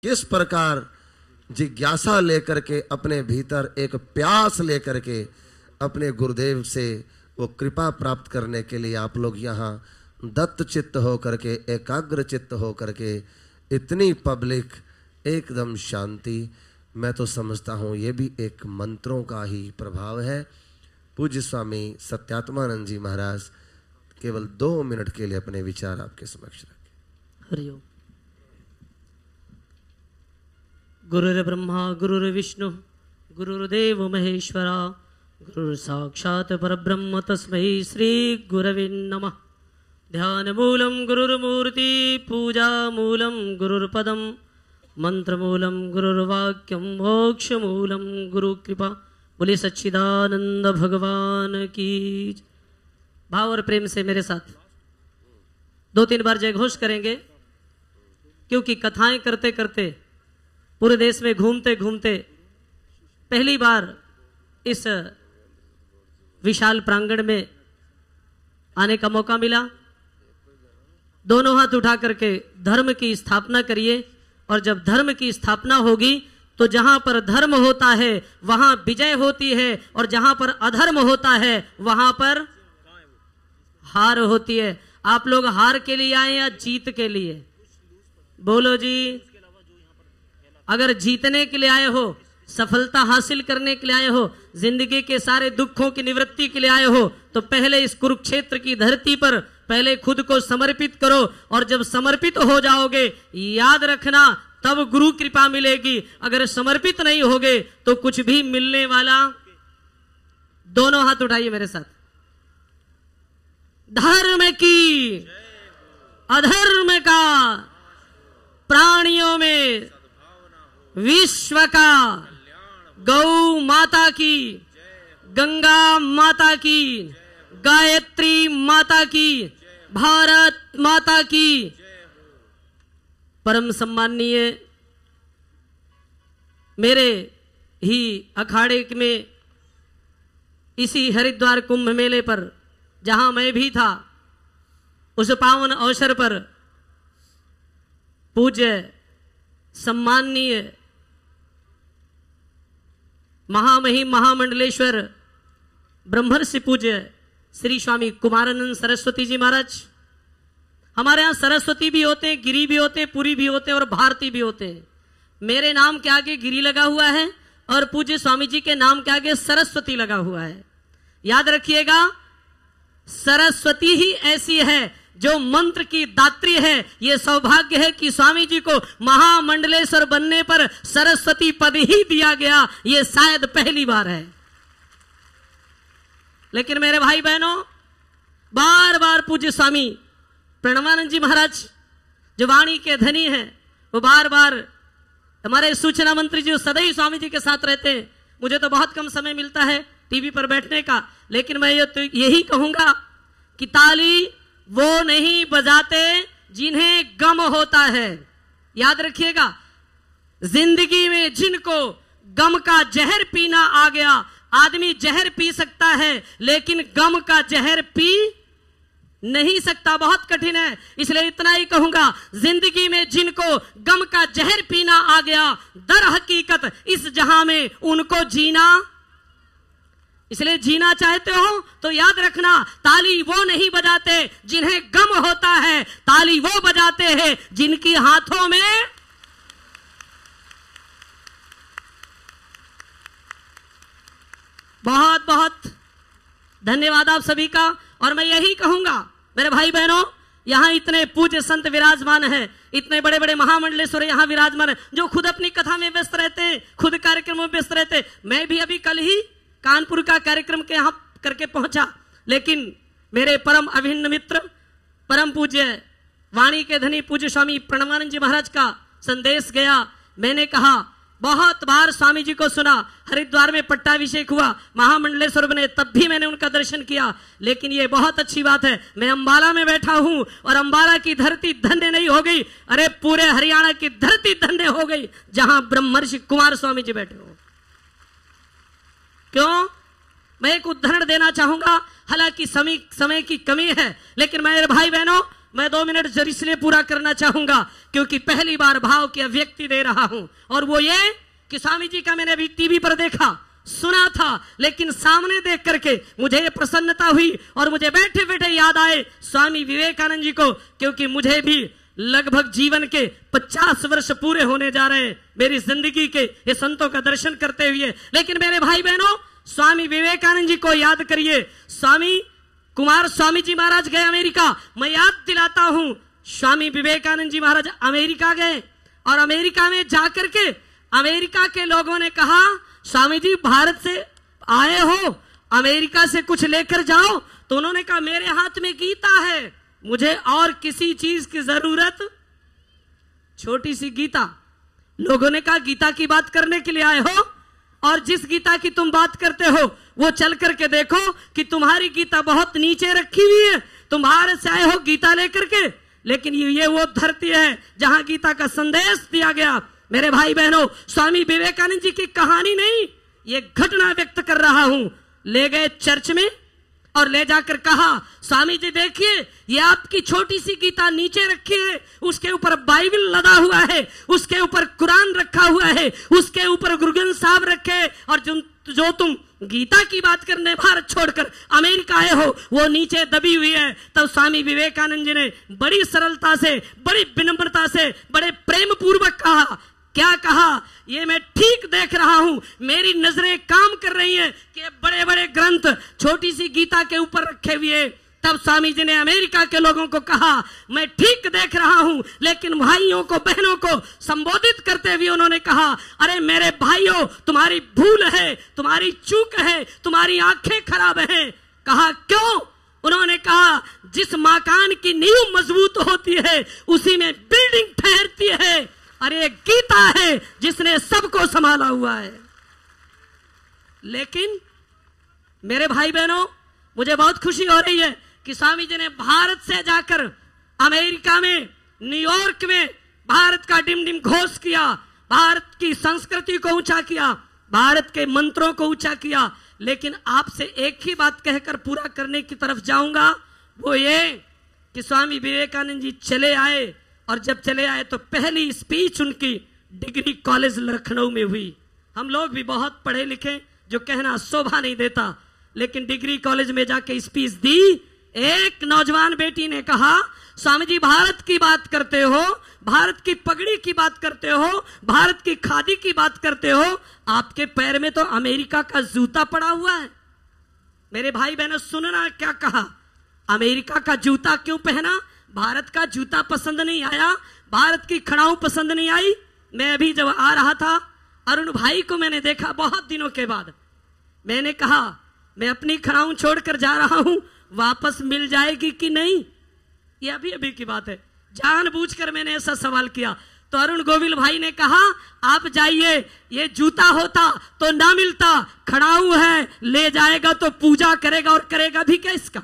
किस प्रकार जिज्ञासा लेकर के अपने भीतर एक प्यास लेकर के अपने गुरुदेव से वो कृपा प्राप्त करने के लिए आप लोग यहाँ दत्त चित्त हो करके, एकाग्र चित्त हो करके, इतनी पब्लिक, एकदम शांति। मैं तो समझता हूँ ये भी एक मंत्रों का ही प्रभाव है। पूज्य स्वामी सत्यात्मानंद जी महाराज केवल 2 मिनट के लिए अपने विचार आपके समक्ष रखें। हरिओम। गुरुर्ब्रह्मा गुरुर्विष्णु गुरुर्देव महेश्वरा गुरुर् साक्षात् परब्रह्म तस्मै श्री गुरवे नमः। ध्यानमूलं गुरुर्मूर्ति पूजामूलं गुरुर्पदं मंत्रमूलं गुरुर्वाक्यं मोक्षमूलं गुरुकृपा। बोले सच्चिदानंद भगवान की। भाव और प्रेम से मेरे साथ 2-3 बार जय घोष करेंगे, क्योंकि कथाएं करते करते पूरे देश में घूमते घूमते पहली बार इस विशाल प्रांगण में आने का मौका मिला। दोनों हाथ उठा करके धर्म की स्थापना करिए, और जब धर्म की स्थापना होगी तो जहां पर धर्म होता है वहां विजय होती है, और जहां पर अधर्म होता है वहां पर हार होती है। आप लोग हार के लिए आए या जीत के लिए? बोलो जी। अगर जीतने के लिए आए हो, सफलता हासिल करने के लिए आए हो, जिंदगी के सारे दुखों की निवृत्ति के लिए आए हो, तो पहले इस कुरुक्षेत्र की धरती पर पहले खुद को समर्पित करो। और जब समर्पित हो जाओगे, याद रखना, तब गुरु कृपा मिलेगी। अगर समर्पित नहीं होगे तो कुछ भी मिलने वाला। दोनों हाथ उठाइए मेरे साथ। धर्म की, अधर्म का, प्राणियों में विश्व का, गौ माता की, गंगा माता की, गायत्री माता की, भारत माता की। परम सम्माननीय मेरे ही अखाड़े में इसी हरिद्वार कुंभ मेले पर जहां मैं भी था, उस पावन अवसर पर पूज्य सम्माननीय महामहिम महामंडलेश्वर ब्रह्मर्षि पूज्य श्री स्वामी कुमारानंद सरस्वती जी महाराज। हमारे यहाँ सरस्वती भी होते हैं, गिरी भी होते हैं, पुरी भी होते हैं और भारती भी होते हैं। मेरे नाम के आगे गिरी लगा हुआ है और पूज्य स्वामी जी के नाम के आगे सरस्वती लगा हुआ है। याद रखिएगा, सरस्वती ही ऐसी है जो मंत्र की दात्री है। यह सौभाग्य है कि स्वामी जी को महामंडलेश्वर बनने पर सरस्वती पद ही दिया गया। यह शायद पहली बार है। लेकिन मेरे भाई बहनों, बार बार पूज्य स्वामी प्रणवानंद जी महाराज जो वाणी के धनी हैं, वो बार बार हमारे सूचना मंत्री जी सदैव स्वामी जी के साथ रहते हैं। मुझे तो बहुत कम समय मिलता है टीवी पर बैठने का, लेकिन मैं यही कहूंगा कि ताली वो नहीं बजाते जिन्हें गम होता है। याद रखिएगा, जिंदगी में जिनको गम का जहर पीना आ गया, आदमी जहर पी सकता है लेकिन गम का जहर पी नहीं सकता, बहुत कठिन है। इसलिए इतना ही कहूंगा, जिंदगी में जिनको गम का जहर पीना आ गया, दर हकीकत इस जहां में उनको जीना, इसलिए जीना चाहते हो तो याद रखना, ताली वो नहीं बजाते जिन्हें गम होता है, ताली वो बजाते हैं जिनकी हाथों में बहुत बहुत धन्यवाद आप सभी का। और मैं यही कहूंगा मेरे भाई बहनों, यहां इतने पूज्य संत विराजमान हैं, इतने बड़े बड़े महामंडलेश्वर यहां विराजमान हैं, जो खुद अपनी कथा में व्यस्त रहते हैं, खुद कार्यक्रमों में व्यस्त रहते हैं। मैं भी अभी कल ही कानपुर का कार्यक्रम के यहां करके पहुंचा, लेकिन मेरे परम अभिन्न मित्र परम पूज्य वाणी के धनी पूज्य स्वामी प्रणवानंद जी महाराज का संदेश गया। मैंने कहा, बहुत बार स्वामी जी को सुना, हरिद्वार में पट्टाभिषेक हुआ, महामंडलेश्वर बने, तब भी मैंने उनका दर्शन किया। लेकिन ये बहुत अच्छी बात है, मैं अंबाला में बैठा हूं और अंबाला की धरती धन्य नहीं हो गई, अरे पूरे हरियाणा की धरती धन्य हो गई जहां ब्रह्मर्षि कुमार स्वामी जी बैठे हो। क्यों? मैं एक उदाहरण देना चाहूंगा, हालांकि समय की कमी है, लेकिन मेरे भाई बहनों, मैं 2 मिनट जरूर इसलिए पूरा करना चाहूंगा क्योंकि पहली बार भाव की अभिव्यक्ति दे रहा हूं, और वो ये कि स्वामी जी का मैंने अभी टीवी पर देखा, सुना था, लेकिन सामने देख करके मुझे ये प्रसन्नता हुई और मुझे बैठे बैठे याद आए स्वामी विवेकानंद जी को, क्योंकि मुझे भी लगभग जीवन के 50 वर्ष पूरे होने जा रहे हैं मेरी जिंदगी के ये संतों का दर्शन करते हुए। लेकिन मेरे भाई बहनों, स्वामी विवेकानंद जी को याद करिए। स्वामी कुमार स्वामी जी महाराज गए अमेरिका। मैं याद दिलाता हूं, स्वामी विवेकानंद जी महाराज अमेरिका गए और अमेरिका में जाकर के अमेरिका के लोगों ने कहा, स्वामी जी भारत से आए हो, अमेरिका से कुछ लेकर जाओ। तो उन्होंने कहा, मेरे हाथ में गीता है, मुझे और किसी चीज की जरूरत, छोटी सी गीता। लोगों ने कहा, गीता की बात करने के लिए आए हो, और जिस गीता की तुम बात करते हो वो चल करके देखो कि तुम्हारी गीता बहुत नीचे रखी हुई है। तुम भारत से आए हो गीता लेकर के, लेकिन ये वो धरती है जहां गीता का संदेश दिया गया। मेरे भाई बहनों, स्वामी विवेकानंद जी की कहानी नहीं, ये घटना व्यक्त कर रहा हूं। ले गए चर्च में और ले जाकर कहा, स्वामी जी देखिए, ये आपकी छोटी सी गीता नीचे रखी है, उसके ऊपर बाइबल लदा हुआ है, उसके ऊपर कुरान रखा हुआ है, उसके ऊपर गुरु ग्रंथ साहब रखे, और जो तुम गीता की बात करने भारत छोड़कर अमेरिका आए हो वो नीचे दबी हुई है। तब स्वामी विवेकानंद जी ने बड़ी सरलता से, बड़ी विनम्रता से, बड़े प्रेम पूर्वक कहा। क्या कहा? ये मैं ठीक देख रहा हूं, मेरी नजरें काम कर रही हैं कि बड़े बड़े ग्रंथ छोटी सी गीता के ऊपर रखे हुए। तब स्वामी जी ने अमेरिका के लोगों को कहा, मैं ठीक देख रहा हूं, लेकिन भाइयों को, बहनों को संबोधित करते हुए उन्होंने कहा, अरे मेरे भाइयों, तुम्हारी भूल है, तुम्हारी चूक है, तुम्हारी आंखें खराब हैं। कहा क्यों? उन्होंने कहा, जिस मकान की नींव मजबूत होती है उसी में बिल्डिंग ठहरती है। अरे गीता है जिसने सबको संभाला हुआ है। लेकिन मेरे भाई बहनों, मुझे बहुत खुशी हो रही है कि स्वामी जी ने भारत से जाकर अमेरिका में, न्यूयॉर्क में भारत का डिम घोष किया, भारत की संस्कृति को ऊंचा किया, भारत के मंत्रों को ऊंचा किया। लेकिन आपसे एक ही बात कहकर पूरा करने की तरफ जाऊंगा, वो ये कि स्वामी विवेकानंद जी चले आए, और जब चले आए तो पहली स्पीच उनकी डिग्री कॉलेज लखनऊ में हुई। हम लोग भी बहुत पढ़े लिखे, जो कहना शोभा नहीं देता, लेकिन डिग्री कॉलेज में जाके स्पीच दी। एक नौजवान बेटी ने कहा, स्वामी जी भारत की बात करते हो, भारत की पगड़ी की बात करते हो, भारत की खादी की बात करते हो, आपके पैर में तो अमेरिका का जूता पड़ा हुआ है। मेरे भाई बहनों सुनना क्या कहा, अमेरिका का जूता क्यों पहना? भारत का जूता पसंद नहीं आया, भारत की खड़ाऊ पसंद नहीं आई। मैं अभी जब आ रहा था, अरुण भाई को मैंने देखा बहुत दिनों के बाद। मैंने कहा, मैं अपनी खड़ाऊ छोड़कर जा रहा हूं, वापस मिल जाएगी कि नहीं? ये अभी अभी की बात है, जानबूझकर मैंने ऐसा सवाल किया। तो अरुण गोविल भाई ने कहा, आप जाइए, ये जूता होता तो ना मिलता, खड़ाऊ है, ले जाएगा तो पूजा करेगा, और करेगा भी क्या इसका?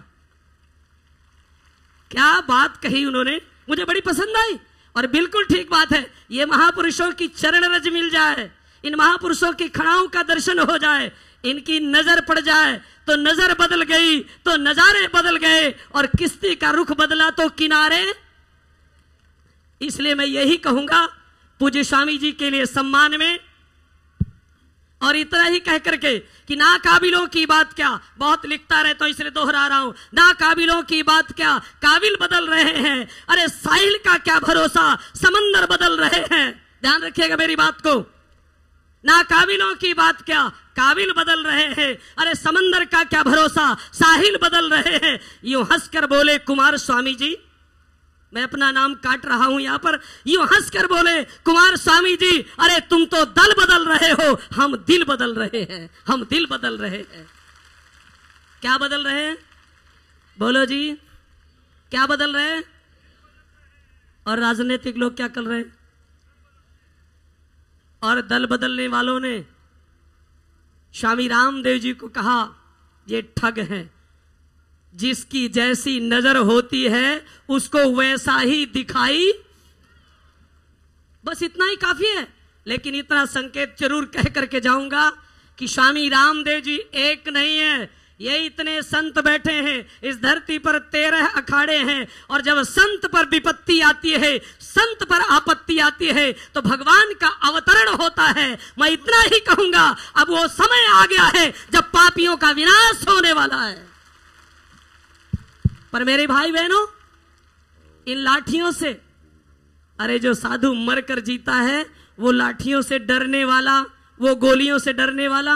क्या बात कही उन्होंने, मुझे बड़ी पसंद आई। और बिल्कुल ठीक बात है, ये महापुरुषों की चरण रज मिल जाए, इन महापुरुषों की खड़ाओं का दर्शन हो जाए, इनकी नजर पड़ जाए तो नजर बदल गई, तो नजारे बदल गए, और किश्ती का रुख बदला तो किनारे। इसलिए मैं यही कहूंगा पूज्य स्वामी जी के लिए सम्मान में, और इतना ही कह करके कि ना काबिलों की बात क्या, बहुत लिखता रहता हूं इसलिए दोहरा रहा हूं, ना काबिलों की बात क्या, काबिल बदल रहे हैं। अरे साहिल का क्या भरोसा, समंदर बदल रहे हैं। ध्यान रखिएगा मेरी बात को, ना काबिलों की बात क्या, काबिल बदल रहे हैं। अरे समंदर का क्या भरोसा, साहिल बदल रहे हैं। यूं हंसकर बोले कुमार स्वामी जी, मैं अपना नाम काट रहा हूं यहां पर, यूं हंसकर बोले कुमार स्वामी जी, अरे तुम तो दल बदल रहे हो, हम दिल बदल रहे हैं, हम दिल बदल रहे हैं। क्या बदल रहे हैं? बोलो जी, क्या बदल रहे हैं? और राजनीतिक लोग क्या कर रहे हैं? और दल बदलने वालों ने स्वामी रामदेव जी को कहा, ये ठग हैं, जिसकी जैसी नजर होती है उसको वैसा ही दिखाई। बस इतना ही काफी है। लेकिन इतना संकेत जरूर कह करके जाऊंगा कि स्वामी रामदेव जी एक नहीं है, ये इतने संत बैठे हैं इस धरती पर, 13 अखाड़े हैं, और जब संत पर विपत्ति आती है, संत पर आपत्ति आती है, तो भगवान का अवतरण होता है। मैं इतना ही कहूंगा, अब वो समय आ गया है जब पापियों का विनाश होने वाला है। पर मेरे भाई बहनों, इन लाठियों से, अरे जो साधु मरकर जीता है वो लाठियों से डरने वाला, वो गोलियों से डरने वाला,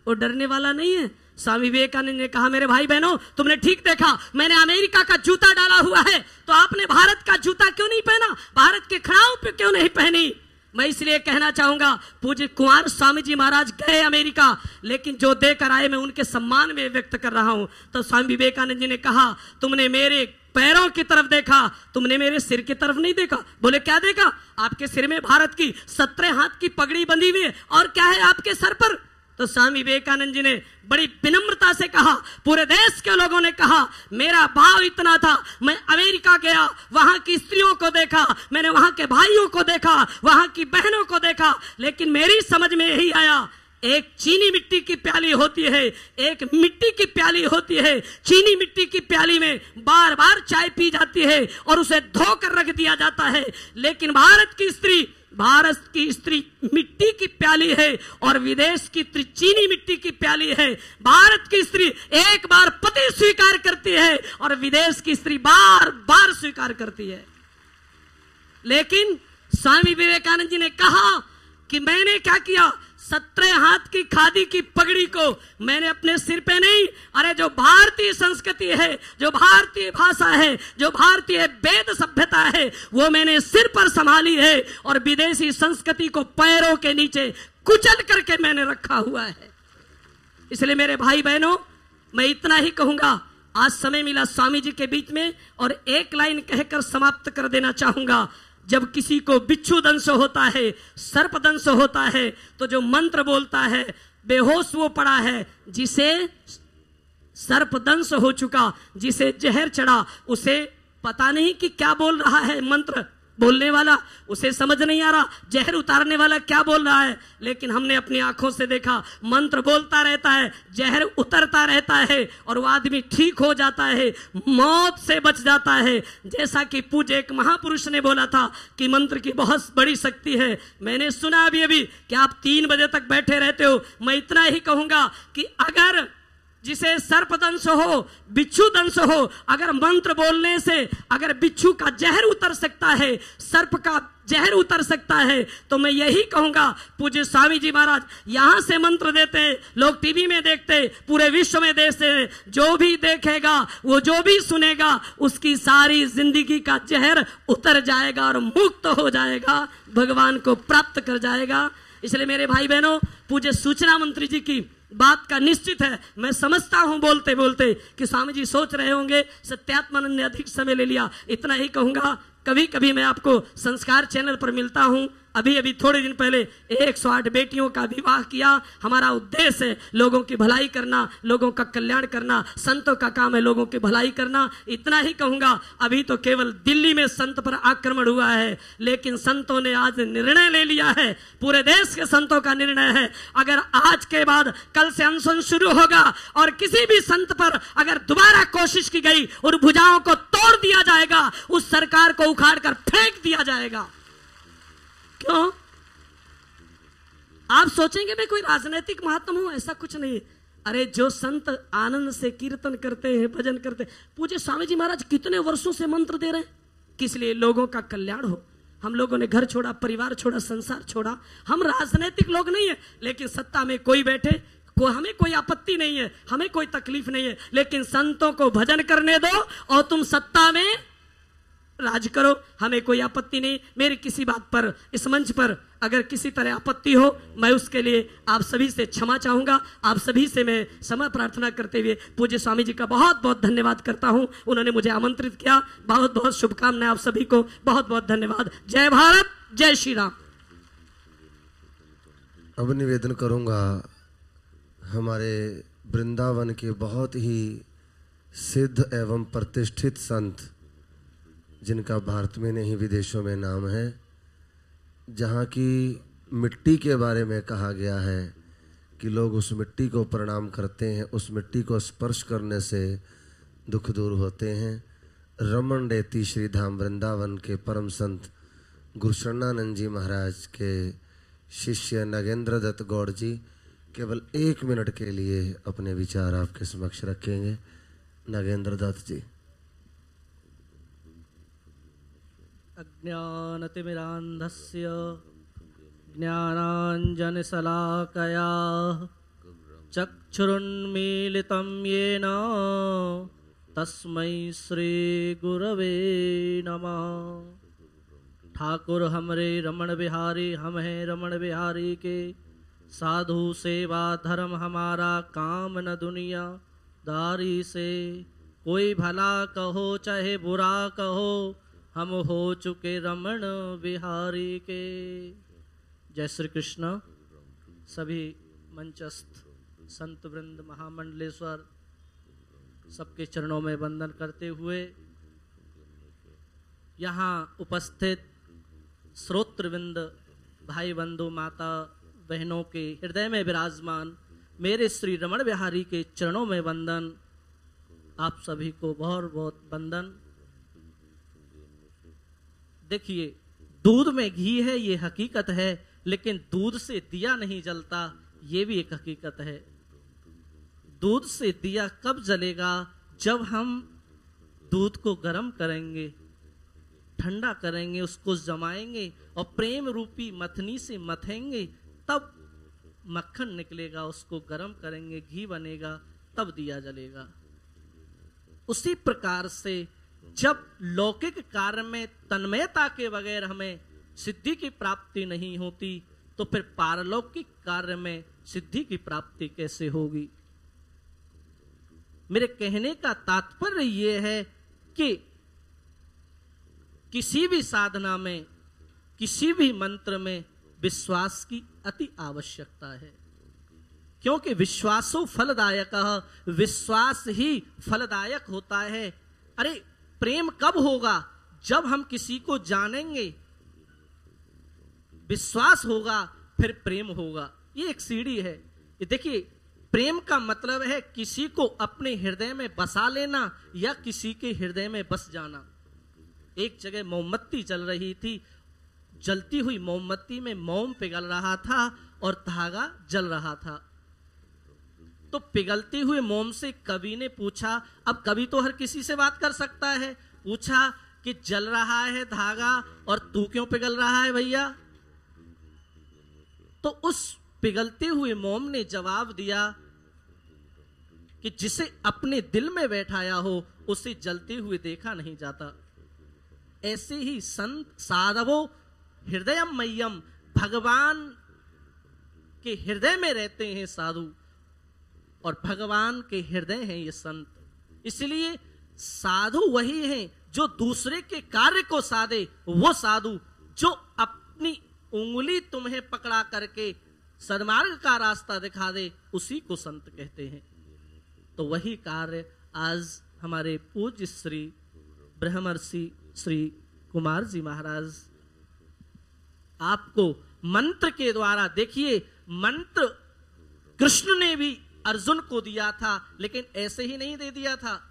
वो डरने वाला नहीं है। स्वामी विवेकानंद ने कहा, मेरे भाई बहनों, तुमने ठीक देखा, मैंने अमेरिका का जूता डाला हुआ है, तो आपने भारत का जूता क्यों नहीं पहना, भारत के खड़ाओं पे क्यों नहीं पहनी? मैं इसलिए कहना चाहूंगा, पूज्य कुमार स्वामी जी महाराज गए अमेरिका, लेकिन जो देकर आए मैं उनके सम्मान में व्यक्त कर रहा हूं। तो स्वामी विवेकानंद जी ने कहा, तुमने मेरे पैरों की तरफ देखा, तुमने मेरे सिर की तरफ नहीं देखा। बोले क्या देखा? आपके सिर में भारत की 17 हाथ की पगड़ी बंधी हुई है, और क्या है आपके सर पर? तो स्वामी विवेकानंद जी ने बड़ी विनम्रता से कहा, पूरे देश के लोगों ने कहा, मेरा भाव इतना था, मैं अमेरिका गया, वहां की स्त्रियों को देखा, मैंने वहां के भाइयों को देखा, वहां की बहनों को देखा, लेकिन मेरी समझ में यही आया, एक चीनी मिट्टी की प्याली होती है, एक मिट्टी की प्याली होती है। चीनी मिट्टी की प्याली में बार बार चाय पी जाती है और उसे धोकर रख दिया जाता है, लेकिन भारत की स्त्री मिट्टी की प्याली है और विदेश की स्त्री चीनी मिट्टी की प्याली है। भारत की स्त्री एक बार पति स्वीकार करती है और विदेश की स्त्री बार बार स्वीकार करती है। लेकिन स्वामी विवेकानंद जी ने कहा कि मैंने क्या किया, 17 हाथ की खादी की पगड़ी को मैंने अपने सिर पे नहीं, अरे जो भारतीय संस्कृति है, जो भारतीय भाषा है, जो भारतीय वेद सभ्यता है, वो मैंने सिर पर संभाली है और विदेशी संस्कृति को पैरों के नीचे कुचल करके मैंने रखा हुआ है। इसलिए मेरे भाई बहनों, मैं इतना ही कहूंगा, आज समय मिला स्वामी जी के बीच में, और एक लाइन कहकर समाप्त कर देना चाहूंगा। जब किसी को बिच्छू दंश होता है, सर्प दंश होता है, तो जो मंत्र बोलता है, बेहोश वो पड़ा है, जिसे सर्प दंश हो चुका, जिसे जहर चढ़ा, उसे पता नहीं कि क्या बोल रहा है मंत्र बोलने वाला, उसे समझ नहीं आ रहा जहर उतारने वाला क्या बोल रहा है, लेकिन हमने अपनी आंखों से देखा, मंत्र बोलता रहता है, जहर उतरता रहता है और वो आदमी ठीक हो जाता है, मौत से बच जाता है। जैसा कि पूज्य एक महापुरुष ने बोला था कि मंत्र की बहुत बड़ी शक्ति है। मैंने सुना अभी कि आप 3 बजे तक बैठे रहते हो। मैं इतना ही कहूंगा कि अगर जिसे सर्प दंश हो, बिच्छू दंश हो, अगर मंत्र बोलने से अगर बिच्छू का जहर उतर सकता है, सर्प का जहर उतर सकता है, तो मैं यही कहूंगा, पूज्य स्वामी जी महाराज यहां से मंत्र देते हैं, लोग टीवी में देखते, पूरे विश्व में देते हैं, जो भी देखेगा, वो जो भी सुनेगा, उसकी सारी जिंदगी का जहर उतर जाएगा और मुक्त हो जाएगा, भगवान को प्राप्त कर जाएगा। इसलिए मेरे भाई बहनों, पूज्य सूचना मंत्री जी की बात का निश्चित है, मैं समझता हूं बोलते बोलते कि स्वामी जी सोच रहे होंगे सत्यात्मानंद ने अधिक समय ले लिया। इतना ही कहूंगा, कभी कभी मैं आपको संस्कार चैनल पर मिलता हूं। अभी थोड़े दिन पहले 108 बेटियों का विवाह किया। हमारा उद्देश्य है लोगों की भलाई करना, लोगों का कल्याण करना, संतों का काम है लोगों की भलाई करना। इतना ही कहूंगा, अभी तो केवल दिल्ली में संत पर आक्रमण हुआ है, लेकिन संतों ने आज निर्णय ले लिया है, पूरे देश के संतों का निर्णय है, अगर आज के बाद कल से अनशन शुरू होगा और किसी भी संत पर अगर दोबारा कोशिश की गई, उन भुजाओं को तोड़ दिया जाएगा, उस सरकार को उखाड़ कर फेंक दिया जाएगा। क्यों? आप सोचेंगे मैं कोई राजनीतिक महात्मा हूं, ऐसा कुछ नहीं। अरे जो संत आनंद से कीर्तन करते हैं, भजन करते हैं, पूज्य स्वामी जी महाराज कितने वर्षों से मंत्र दे रहे हैं, किस लिए? लोगों का कल्याण हो। हम लोगों ने घर छोड़ा, परिवार छोड़ा, संसार छोड़ा। हम राजनीतिक लोग नहीं है, लेकिन सत्ता में कोई बैठे, हमें कोई आपत्ति नहीं है, हमें कोई तकलीफ नहीं है, लेकिन संतों को भजन करने दो और तुम सत्ता में राज करो, हमें कोई आपत्ति नहीं। मेरी किसी बात पर इस मंच पर अगर किसी तरह आपत्ति हो, मैं उसके लिए आप सभी से क्षमा चाहूंगा। आप सभी से मैं क्षमा प्रार्थना करते हुए पूज्य स्वामी जी का बहुत बहुत धन्यवाद करता हूं। उन्होंने मुझे आमंत्रित किया। बहुत बहुत शुभकामनाएं आप सभी को, बहुत बहुत धन्यवाद। जय भारत, जय श्री राम। अब निवेदन करूंगा हमारे वृंदावन के बहुत ही सिद्ध एवं प्रतिष्ठित संत, जिनका भारत में नहीं विदेशों में नाम है, जहाँ की मिट्टी के बारे में कहा गया है कि लोग उस मिट्टी को प्रणाम करते हैं, उस मिट्टी को स्पर्श करने से दुख दूर होते हैं। रमन रेती श्री धाम वृंदावन के परम संत गुरु शरणानंद जी महाराज के शिष्य नगेंद्र दत्त गौड़ जी केवल 1 मिनट के लिए अपने विचार आपके समक्ष रखेंगे। नगेंद्र दत्त जी। अज्ञानतिमिरान्धस्य ज्ञानाञ्जनशलाकया चक्षुरुन्मीलितं येन तस्मै श्रीगुरवे नमः। ठाकुर हमरे रमण बिहारी, हम हैं रमण बिहारी के। साधु सेवा धर्म हमारा, काम न दुनिया दारी से। कोई भला कहो चाहे बुरा कहो, हम हो चुके रमण बिहारी के। जय श्री कृष्ण। सभी मंचस्थ संत वृंद, महामंडलेश्वर सबके चरणों में वंदन करते हुए यहाँ उपस्थित श्रोत्रवृंद, भाई बंधु, माता बहनों के हृदय में विराजमान मेरे श्री रमण बिहारी के चरणों में वंदन। आप सभी को बहुत बहुत वंदन। देखिए, दूध में घी है ये हकीकत है, लेकिन दूध से दिया नहीं जलता ये भी एक हकीकत है। दूध से दिया कब जलेगा? जब हम दूध को गर्म करेंगे, ठंडा करेंगे, उसको जमाएंगे और प्रेम रूपी मथनी से मथेंगे, तब मक्खन निकलेगा। उसको गर्म करेंगे, घी बनेगा, तब दिया जलेगा। उसी प्रकार से जब लौकिक कार्य में तन्मयता के बगैर हमें सिद्धि की प्राप्ति नहीं होती, तो फिर पारलौकिक कार्य में सिद्धि की प्राप्ति कैसे होगी? मेरे कहने का तात्पर्य यह है कि किसी भी साधना में, किसी भी मंत्र में विश्वास की अति आवश्यकता है, क्योंकि विश्वासो फलदायक, विश्वास ही फलदायक होता है। अरे प्रेम कब होगा? जब हम किसी को जानेंगे, विश्वास होगा, फिर प्रेम होगा। ये एक सीढ़ी है। ये देखिए, प्रेम का मतलब है किसी को अपने हृदय में बसा लेना या किसी के हृदय में बस जाना। एक जगह मोमबत्ती जल रही थी, जलती हुई मोमबत्ती में मोम पिघल रहा था और धागा जल रहा था। तो पिघलते हुए मोम से कवि ने पूछा, अब कवि तो हर किसी से बात कर सकता है, पूछा कि जल रहा है धागा और तू क्यों पिघल रहा है भैया? तो उस पिघलते हुए मोम ने जवाब दिया कि जिसे अपने दिल में बैठाया हो उसे जलते हुए देखा नहीं जाता। ऐसे ही संत साधवो हृदयम मय्यम, भगवान के हृदय में रहते हैं साधु और भगवान के हृदय हैं ये संत। इसलिए साधु वही हैं जो दूसरे के कार्य को साधे, वो साधु जो अपनी उंगली तुम्हें पकड़ा करके सन्मार्ग का रास्ता दिखा दे, उसी को संत कहते हैं। तो वही कार्य आज हमारे पूज्य श्री ब्रह्मर्षि श्री कुमार जी महाराज आपको मंत्र के द्वारा, देखिए मंत्र कृष्ण ने भी अर्जुन को दिया था, लेकिन ऐसे ही नहीं दे दिया था,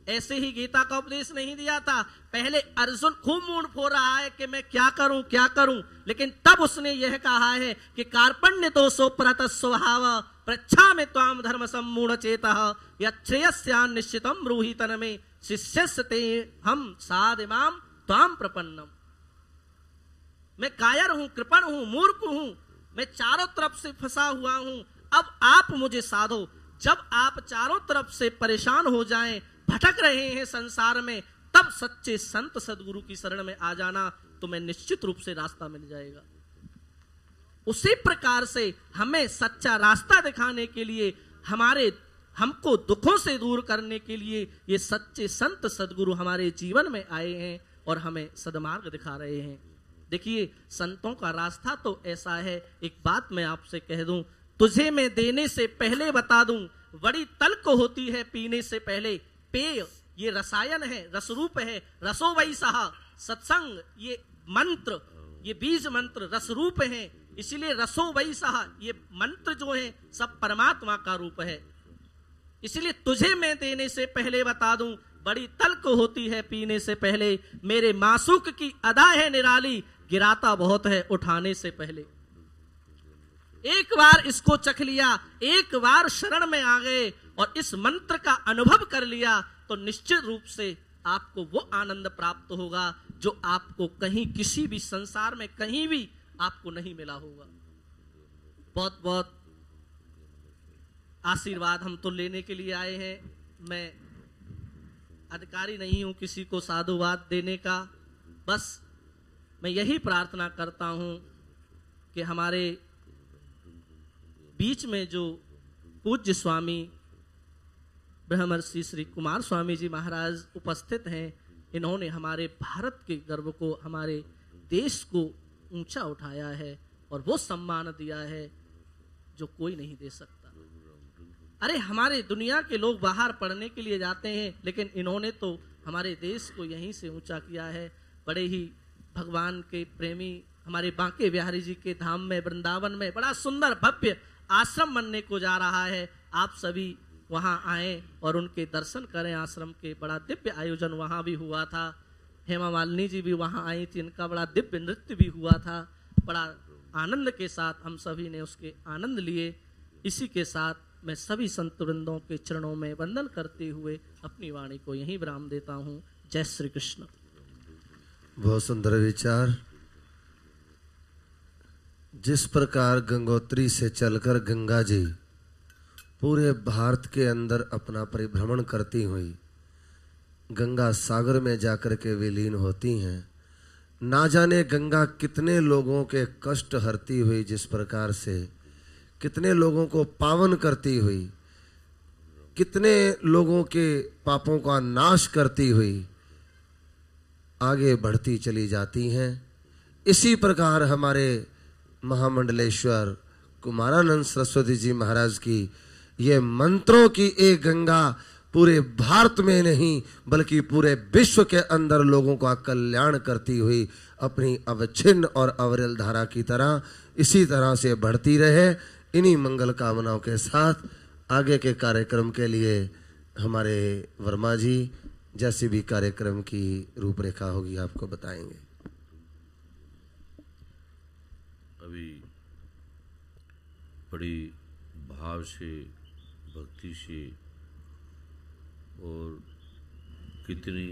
ऐसे ही गीता का उपदेश नहीं दिया था। पहले अर्जुन खूब मूड फोड़ रहा है कि मैं क्या करूं क्या करूं, लेकिन तब उसने यह कहा है कि कार्पण्य दोषो परत स्वभाव प्रच्छा में त्वाम धर्म सम्मूढ़ चेतः यच्छ्रेयस्यान निश्चितम ब्रूहि तन में शिष्यस्य ते हम साधिमाम त्वाम प्रपन्नम। मैं कायर हूं, कृपण हूं, मूर्ख हूं, मैं चारों तरफ से फंसा हुआ हूं, अब आप मुझे साधो। जब आप चारों तरफ से परेशान हो जाएं, भटक रहे हैं संसार में, तब सच्चे संत सदगुरु की शरण में आ जाना, तुम्हें निश्चित रूप से रास्ता मिल जाएगा। उसी प्रकार से हमें सच्चा रास्ता दिखाने के लिए, हमको दुखों से दूर करने के लिए ये सच्चे संत सदगुरु हमारे जीवन में आए हैं और हमें सदमार्ग दिखा रहे हैं। देखिए, संतों का रास्ता तो ऐसा है। एक बात मैं आपसे कह दूं, तुझे मैं देने से पहले बता दूं, बड़ी तल्ख होती है पीने से पहले। पेय ये रसायन है, रसरूप है, रसो वही सहा। सत्संग ये मंत्र, ये बीज मंत्र रसरूप है, इसीलिए रसो वैसा, ये मंत्र जो है सब परमात्मा का रूप है। इसलिए तुझे मैं देने से पहले बता दूं, बड़ी तल्ख होती है पीने से पहले। मेरे मासूक की अदा है निराली, गिराता बहुत है उठाने से पहले। एक बार इसको चख लिया, एक बार शरण में आ गए और इस मंत्र का अनुभव कर लिया, तो निश्चित रूप से आपको वो आनंद प्राप्त होगा जो आपको कहीं किसी भी संसार में कहीं भी आपको नहीं मिला होगा। बहुत बहुत आशीर्वाद हम तो लेने के लिए आए हैं। मैं अधिकारी नहीं हूं किसी को साधुवाद देने का। बस मैं यही प्रार्थना करता हूं कि हमारे बीच में जो पूज्य स्वामी ब्रह्मर्षि श्री कुमार स्वामी जी महाराज उपस्थित हैं, इन्होंने हमारे भारत के गर्व को, हमारे देश को ऊंचा उठाया है और वो सम्मान दिया है जो कोई नहीं दे सकता। अरे हमारे दुनिया के लोग बाहर पढ़ने के लिए जाते हैं, लेकिन इन्होंने तो हमारे देश को यहीं से ऊंचा किया है। बड़े ही भगवान के प्रेमी हमारे बांके बिहारी जी के धाम में, वृंदावन में बड़ा सुंदर भव्य आश्रम बनने को जा रहा है। आप सभी वहां आए और उनके दर्शन करें। आश्रम के बड़ा दिव्य आयोजन वहां भी हुआ था। हेमा मालिनी जी भी वहां आई थी, इनका बड़ा दिव्य नृत्य भी हुआ था। बड़ा आनंद के साथ हम सभी ने उसके आनंद लिए। इसी के साथ मैं सभी संत वृंदों के चरणों में वंदन करते हुए अपनी वाणी को यहीं विराम देता हूँ। जय श्री कृष्ण। बहुत सुंदर विचार। जिस प्रकार गंगोत्री से चलकर गंगा जी पूरे भारत के अंदर अपना परिभ्रमण करती हुई गंगा सागर में जाकर के विलीन होती हैं, ना जाने गंगा कितने लोगों के कष्ट हरती हुई, जिस प्रकार से कितने लोगों को पावन करती हुई, कितने लोगों के पापों का नाश करती हुई आगे बढ़ती चली जाती हैं। इसी प्रकार हमारे महामंडलेश्वर कुमारानंद सरस्वती जी महाराज की ये मंत्रों की एक गंगा पूरे भारत में नहीं बल्कि पूरे विश्व के अंदर लोगों का कल्याण करती हुई अपनी अवच्छिन्न और अविरल धारा की तरह इसी तरह से बढ़ती रहे। इन्हीं मंगल कामनाओं के साथ आगे के कार्यक्रम के लिए हमारे वर्मा जी जैसे भी कार्यक्रम की रूपरेखा होगी आपको बताएंगे। अभी बड़ी भाव से, भक्ति से और कितनी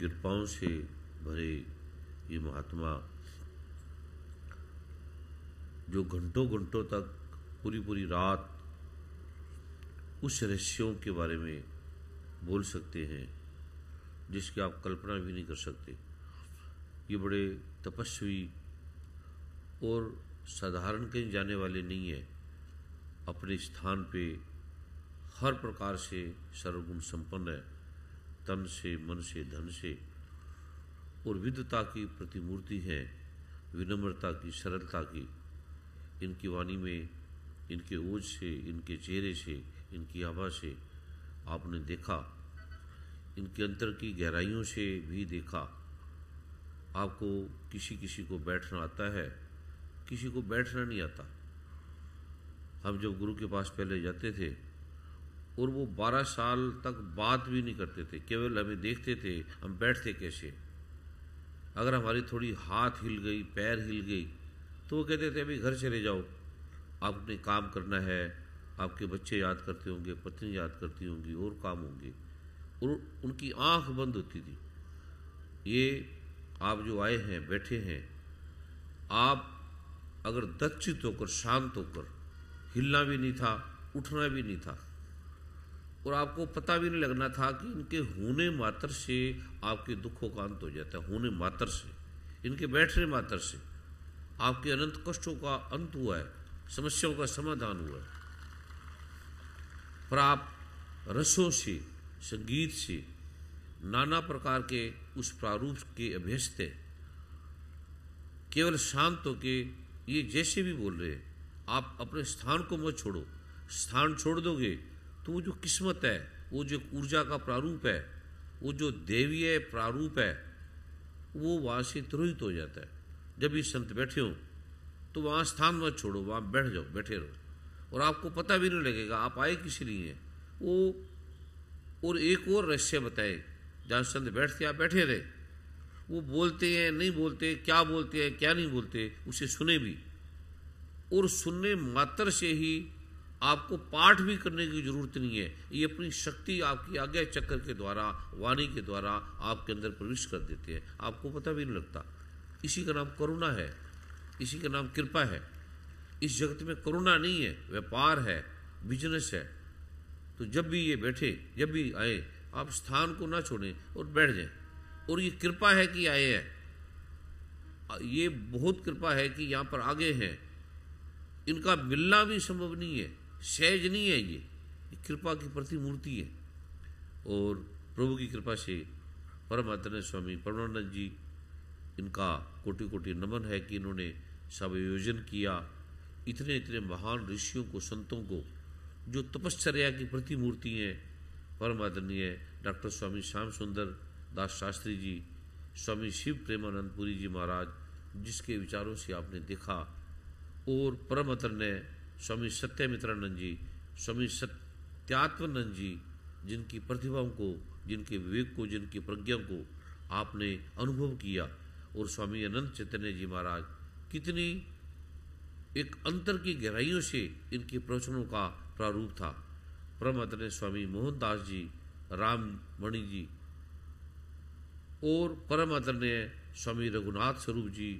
कृपाओं से भरे ये महात्मा जो घंटों घंटों तक पूरी पूरी रात उस रहस्यों के बारे में बोल सकते हैं जिसकी आप कल्पना भी नहीं कर सकते। ये बड़े तपस्वी और साधारण कहीं जाने वाले नहीं है। अपने स्थान पे हर प्रकार से सर्वगुण संपन्न है, तन से, मन से, धन से, और विद्वता की प्रतिमूर्ति है, विनम्रता की, सरलता की। इनकी वाणी में, इनके ओज से, इनके चेहरे से, इनकी आभा से आपने देखा, इनके अंतर की गहराइयों से भी देखा। आपको किसी किसी को बैठना आता है, किसी को बैठना नहीं आता। हम जब गुरु के पास पहले जाते थे और वो 12 साल तक बात भी नहीं करते थे, केवल हमें देखते थे हम बैठते कैसे। अगर हमारी थोड़ी हाथ हिल गई, पैर हिल गई, तो वो कहते थे अभी घर चले जाओ, आपने काम करना है, आपके बच्चे याद करते होंगे, पत्नी याद करती होंगी, और काम होंगे। और उनकी आंख बंद होती थी। ये आप जो आए हैं, बैठे हैं, आप अगर दत्चित होकर, शांत होकर, हिलना भी नहीं था, उठना भी नहीं था, और आपको पता भी नहीं लगना था कि इनके होने मात्र से आपके दुखों का अंत हो जाता है। होने मात्र से, इनके बैठने मात्र से आपके अनंत कष्टों का अंत हुआ है, समस्याओं का समाधान हुआ है। पर आप रसों से, संगीत से, नाना प्रकार के उस प्रारूप के अभ्यस्त हैं। केवल शांत होके ये जैसे भी बोल रहे हैं, आप अपने स्थान को मत छोड़ो। स्थान छोड़ दोगे तो वो जो किस्मत है, वो जो ऊर्जा का प्रारूप है, वो जो देवीय प्रारूप है, वो वहाँ से तिरोहित हो जाता है। जब ये संत बैठे हों तो वहाँ स्थान मत छोड़ो, वहाँ बैठ जाओ, बैठे रहो, और आपको पता भी नहीं लगेगा आप आए किस लिए हैं। वो और एक और रहस्य बताए, जहाँ संत बैठते आप बैठे रहे, वो बोलते हैं नहीं बोलते, क्या बोलते हैं क्या नहीं बोलते, उसे सुने भी, और सुनने मात्र से ही आपको पाठ भी करने की जरूरत नहीं है, ये अपनी शक्ति आपकी आज्ञा चक्र के द्वारा, वाणी के द्वारा आपके अंदर प्रवेश कर देते हैं, आपको पता भी नहीं लगता। इसी का नाम करुणा है, इसी का नाम कृपा है। इस जगत में करुणा नहीं है, व्यापार है, बिजनेस है। तो जब भी ये बैठे, जब भी आए, आप स्थान को ना छोड़ें और बैठ जाएं। और ये कृपा है कि आए हैं, ये बहुत कृपा है कि यहाँ पर आगे हैं, इनका मिलना भी संभव नहीं है, सहज नहीं है, ये कृपा की प्रतिमूर्ति है। और प्रभु की कृपा से परम आदरणीय स्वामी परमानंद जी, इनका कोटि कोटि नमन है कि इन्होंने सब आयोजन किया। इतने इतने महान ऋषियों को, संतों को, जो तपश्चर्या की प्रतिमूर्ति हैं, परम आदरणीय डॉक्टर स्वामी श्याम सुंदर दास शास्त्री जी, स्वामी शिव प्रेमानंदपुरी जी महाराज, जिसके विचारों से आपने देखा, और परम आदरणीय स्वामी सत्यमित्रानंद जी, स्वामी सत्यात्मानंद जी, जिनकी प्रतिभाओं को, जिनके विवेक को, जिनकी प्रज्ञा को आपने अनुभव किया, और स्वामी अनंत चैतन्य जी महाराज, कितनी एक अंतर की गहराइयों से इनके प्रवचनों का प्रारूप था। परम आदरणीय स्वामी मोहनदास जी, राममणि जी, और परम आदरणीय स्वामी रघुनाथ स्वरूप जी,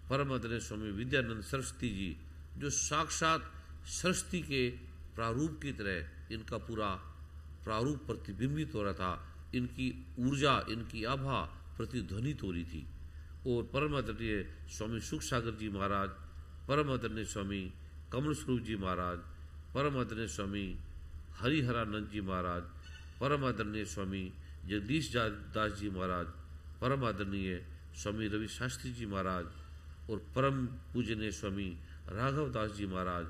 परम आदरणीय स्वामी विद्यानंद सरस्वती जी, जो साक्षात सरस्वती के प्रारूप की तरह इनका पूरा प्रारूप प्रतिबिंबित हो रहा था, इनकी ऊर्जा, इनकी आभा प्रतिध्वनित हो रही थी। और परम आदरणीय स्वामी सुख सागर जी महाराज, परम आदरणीय स्वामी कमल स्वरूप जी महाराज, परम आदरणीय स्वामी हरिहरानंद जी महाराज, परम आदरणीय स्वामी जगदीश दास जी महाराज, परम आदरणीय स्वामी रवि शास्त्री जी महाराज, और परम पूजनीय स्वामी राघव दास जी महाराज,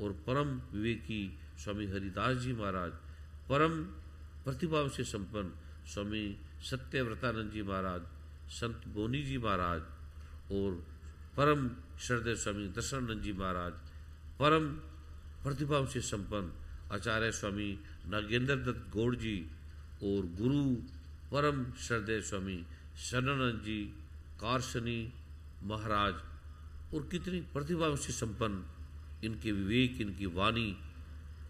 और परम विवेकी स्वामी हरिदास जी महाराज, परम प्रतिभाओं से संपन्न स्वामी सत्यव्रतानंद जी महाराज, संत बोनी जी महाराज, और परम श्रद्धेय स्वामी दर्शनानंद जी महाराज, परम प्रतिभाओं से संपन्न आचार्य स्वामी नागेंद्र दत्त गौड़ जी, और गुरु परम श्रद्धेय स्वामी शरणानंद जी कारशनी महाराज, और कितनी प्रतिभाओं से संपन्न इनके विवेक, इनकी वाणी,